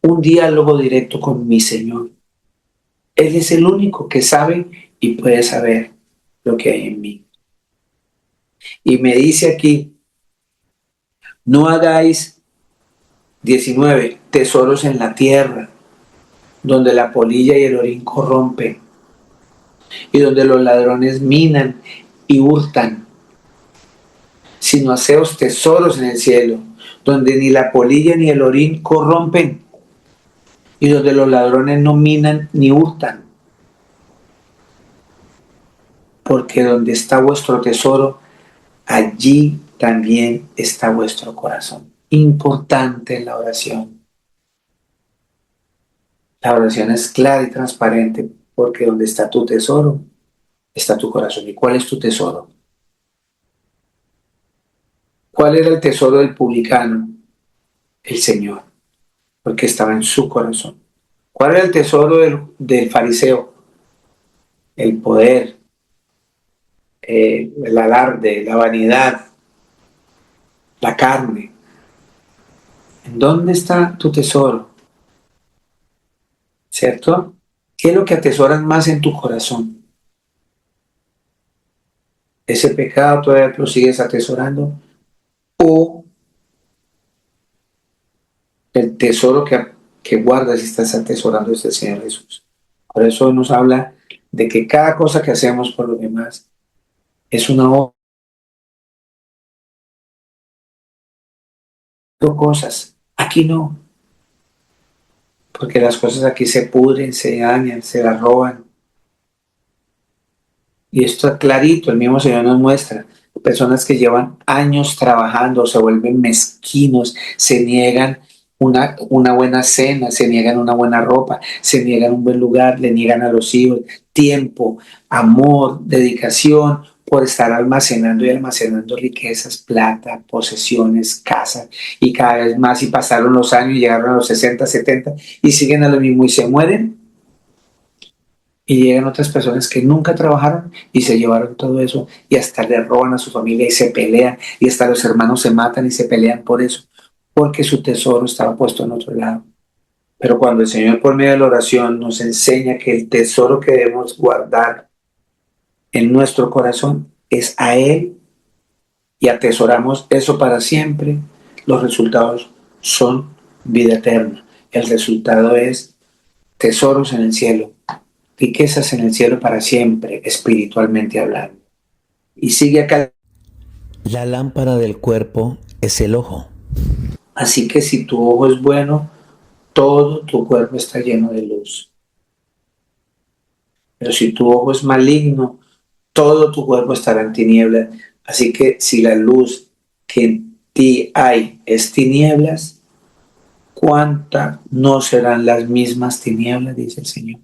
un diálogo directo con mi Señor. Él es el único que sabe y puede saber lo que hay en mí. Y me dice aquí, no hagáis, 19, tesoros en la tierra, donde la polilla y el orín corrompen, y donde los ladrones minan y hurtan, sino haceos tesoros en el cielo, donde ni la polilla ni el orín corrompen, y donde los ladrones no minan ni hurtan. Porque donde está vuestro tesoro, allí también está vuestro corazón. Importante en la oración. La oración es clara y transparente, porque donde está tu tesoro, está tu corazón. ¿Y cuál es tu tesoro? ¿Cuál era el tesoro del publicano? El Señor, porque estaba en su corazón. ¿Cuál era el tesoro del fariseo? El poder, el alarde, la vanidad, la carne. ¿En dónde está tu tesoro? ¿Cierto? ¿Qué es lo que atesoras más en tu corazón? ¿Ese pecado todavía lo sigues atesorando? ¿O el tesoro que guardas y estás atesorando es el Señor Jesús? Por eso nos habla de que cada cosa que hacemos por los demás es una obra. Cosas. Aquí no. Porque las cosas aquí se pudren, se dañan, se las roban. Y esto es clarito, el mismo Señor nos muestra. Personas que llevan años trabajando, se vuelven mezquinos, se niegan una buena cena, se niegan una buena ropa, se niegan un buen lugar, le niegan a los hijos tiempo, amor, dedicación, por estar almacenando y almacenando riquezas, plata, posesiones, casas, y cada vez más, y pasaron los años, llegaron a los 60, 70, y siguen a lo mismo y se mueren. Y llegan otras personas que nunca trabajaron y se llevaron todo eso y hasta le roban a su familia y se pelean y hasta los hermanos se matan y se pelean por eso, porque su tesoro estaba puesto en otro lado. Pero cuando el Señor por medio de la oración nos enseña que el tesoro que debemos guardar en nuestro corazón es a Él y atesoramos eso para siempre, los resultados son vida eterna. El resultado es tesoros en el cielo, riquezas en el cielo para siempre, espiritualmente hablando. Y sigue acá. La lámpara del cuerpo es el ojo. Así que si tu ojo es bueno, todo tu cuerpo está lleno de luz. Pero si tu ojo es maligno, todo tu cuerpo estará en tinieblas. Así que si la luz que en ti hay es tinieblas, ¿cuántas no serán las mismas tinieblas? Dice el Señor.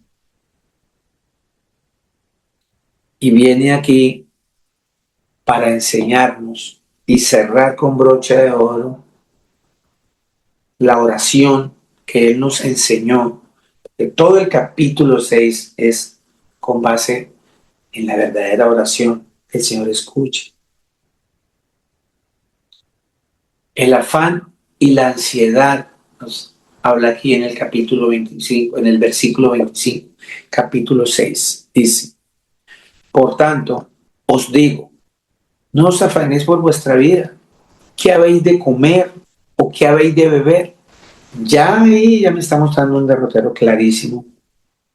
Y viene aquí para enseñarnos y cerrar con brocha de oro la oración que Él nos enseñó. Que todo el capítulo 6 es con base en la verdadera oración que el Señor escuche. El afán y la ansiedad nos habla aquí en el capítulo 25, en el versículo 25, capítulo 6. Dice, por tanto, os digo, no os afanéis por vuestra vida, qué habéis de comer o qué habéis de beber. Ya ahí ya me está mostrando un derrotero clarísimo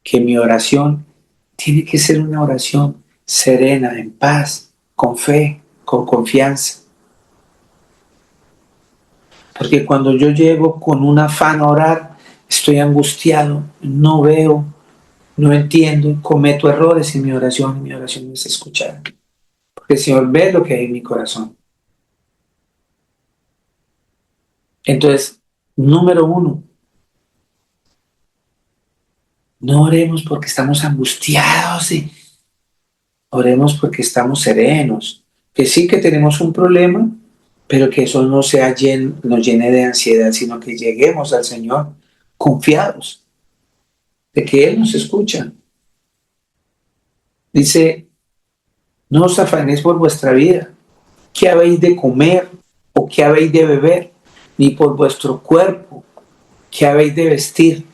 que mi oración tiene que ser una oración serena, en paz, con fe, con confianza. Porque cuando yo llego con un afán a orar, estoy angustiado, no veo, no entiendo, cometo errores en mi oración y mi oración no es escuchada. Porque el Señor ve lo que hay en mi corazón. Entonces, número uno, no oremos porque estamos angustiados, oremos porque estamos serenos. Que sí que tenemos un problema, pero que eso no nos llene de ansiedad, sino que lleguemos al Señor confiados de que Él nos escucha. Dice, no os afanéis por vuestra vida, qué habéis de comer o qué habéis de beber, ni por vuestro cuerpo, qué habéis de vestir.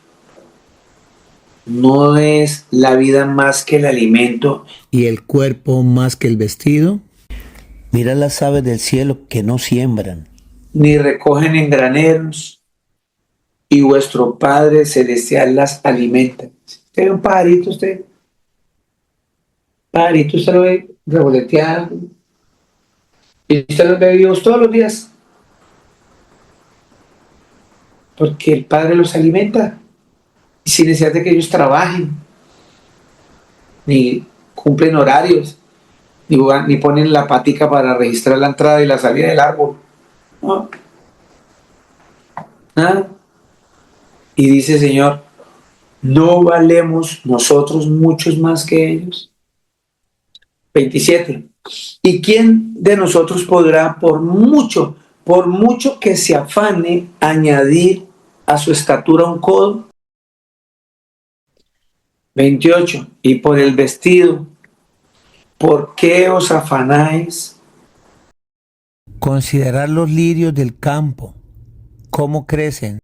¿No es la vida más que el alimento y el cuerpo más que el vestido? Mira las aves del cielo que no siembran, ni recogen en graneros, y vuestro Padre Celestial las alimenta? ¿Usted ve un pajarito, usted lo ve revoloteando, y usted los ve vivos todos los días, porque el Padre los alimenta, y sin necesidad de que ellos trabajen, ni cumplen horarios, ni ponen la patica para registrar la entrada y la salida del árbol. No, nada. Y dice el Señor, ¿no valemos nosotros muchos más que ellos? 27. ¿Y quién de nosotros podrá, por mucho que se afane, añadir a su estatura un codo? 28. Y por el vestido, ¿por qué os afanáis? considerad los lirios del campo, cómo crecen.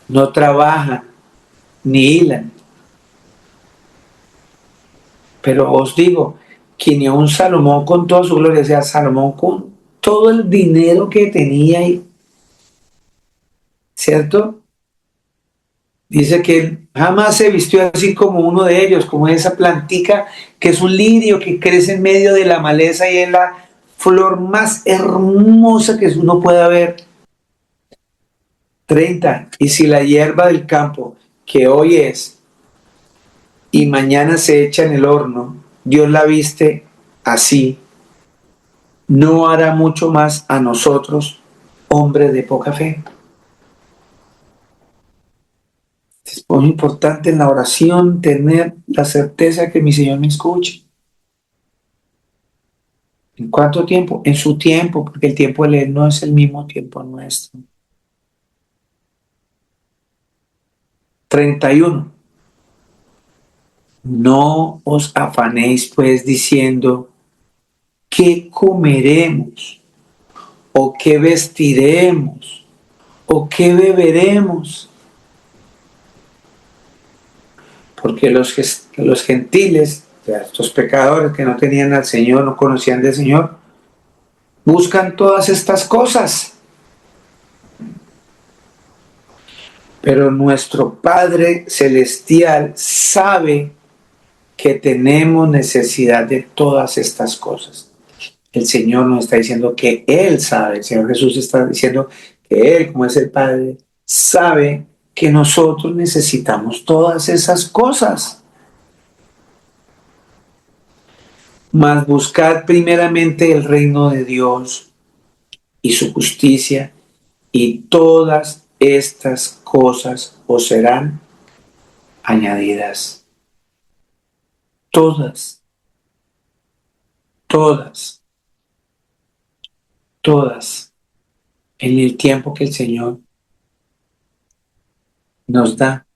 No trabajan ni hilan. Pero os digo que ni aun Salomón con toda su gloria, o sea, Salomón con todo el dinero que tenía, ¿cierto? Dice que él jamás se vistió así como uno de ellos, como esa plantica que es un lirio que crece en medio de la maleza y es la flor más hermosa que uno pueda ver. 30. Y si la hierba del campo, que hoy es y mañana se echa en el horno, Dios la viste así, ¿no hará mucho más a nosotros, hombres de poca fe? Es muy importante en la oración tener la certeza que mi Señor me escucha. ¿En cuánto tiempo? En su tiempo, porque el tiempo de Él no es el mismo tiempo nuestro. 31. No os afanéis pues diciendo, ¿qué comeremos? ¿O qué vestiremos? ¿O qué beberemos? Porque los gentiles, o sea, estos pecadores que no tenían al Señor, no conocían del Señor, buscan todas estas cosas. Pero nuestro Padre Celestial sabe que tenemos necesidad de todas estas cosas. El Señor nos está diciendo que Él sabe, el Señor Jesús está diciendo que Él, como es el Padre, sabe que nosotros necesitamos todas esas cosas. Mas buscad primeramente el reino de Dios y su justicia, y todas estas cosas os serán añadidas. Todas, todas, todas, en el tiempo que el Señor nos da.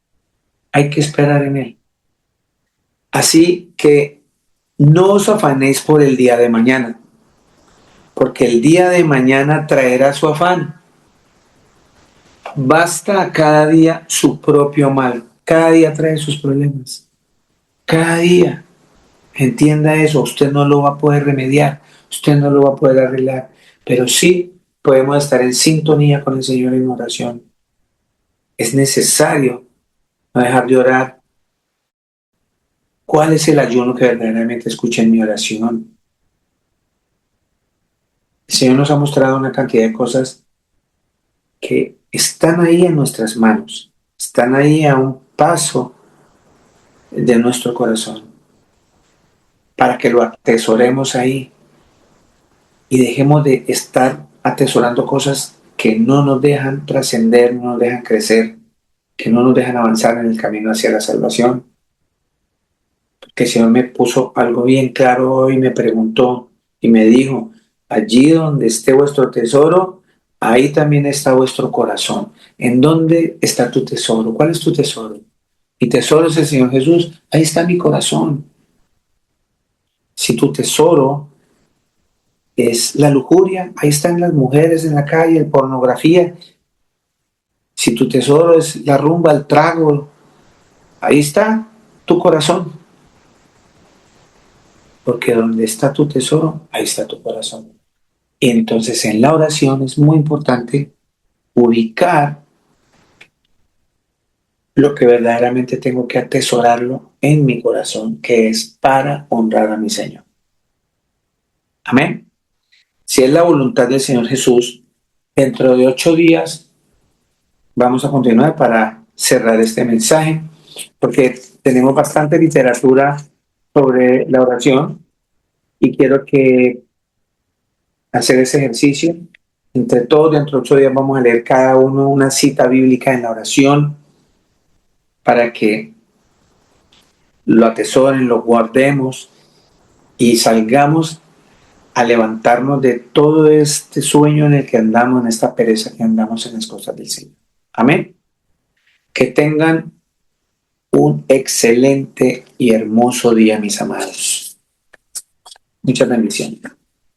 Hay que esperar en Él. Así que no os afanéis por el día de mañana, porque el día de mañana traerá su afán. Basta a cada día su propio mal. Cada día trae sus problemas. Cada día. Entienda eso. Usted no lo va a poder remediar. Usted no lo va a poder arreglar. Pero sí podemos estar en sintonía con el Señor en oración. Es necesario no dejar de orar. ¿Cuál es el ayuno que verdaderamente escucha en mi oración? El Señor nos ha mostrado una cantidad de cosas que están ahí en nuestras manos, están ahí a un paso de nuestro corazón, para que lo atesoremos ahí y dejemos de estar atesorando cosas que no nos dejan trascender, no nos dejan crecer, que no nos dejan avanzar en el camino hacia la salvación. Porque el Señor me puso algo bien claro hoy, me preguntó y me dijo, allí donde esté vuestro tesoro, ahí también está vuestro corazón. ¿En dónde está tu tesoro? ¿Cuál es tu tesoro? Mi tesoro es el Señor Jesús, ahí está mi corazón. Si tu tesoro es la lujuria, ahí están las mujeres en la calle, la pornografía. Si tu tesoro es la rumba, el trago, ahí está tu corazón. Porque donde está tu tesoro, ahí está tu corazón. Y entonces en la oración es muy importante ubicar lo que verdaderamente tengo que atesorarlo en mi corazón, que es para honrar a mi Señor. Amén. Si es la voluntad del Señor Jesús, dentro de 8 días vamos a continuar para cerrar este mensaje, porque tenemos bastante literatura sobre la oración y quiero que hacer ese ejercicio. Entre todos, dentro de 8 días vamos a leer cada uno una cita bíblica en la oración para que lo atesoren, lo guardemos y salgamos a levantarnos de todo este sueño en el que andamos, en esta pereza que andamos en las cosas del Señor. Amén. Que tengan un excelente y hermoso día, mis amados. Muchas bendiciones.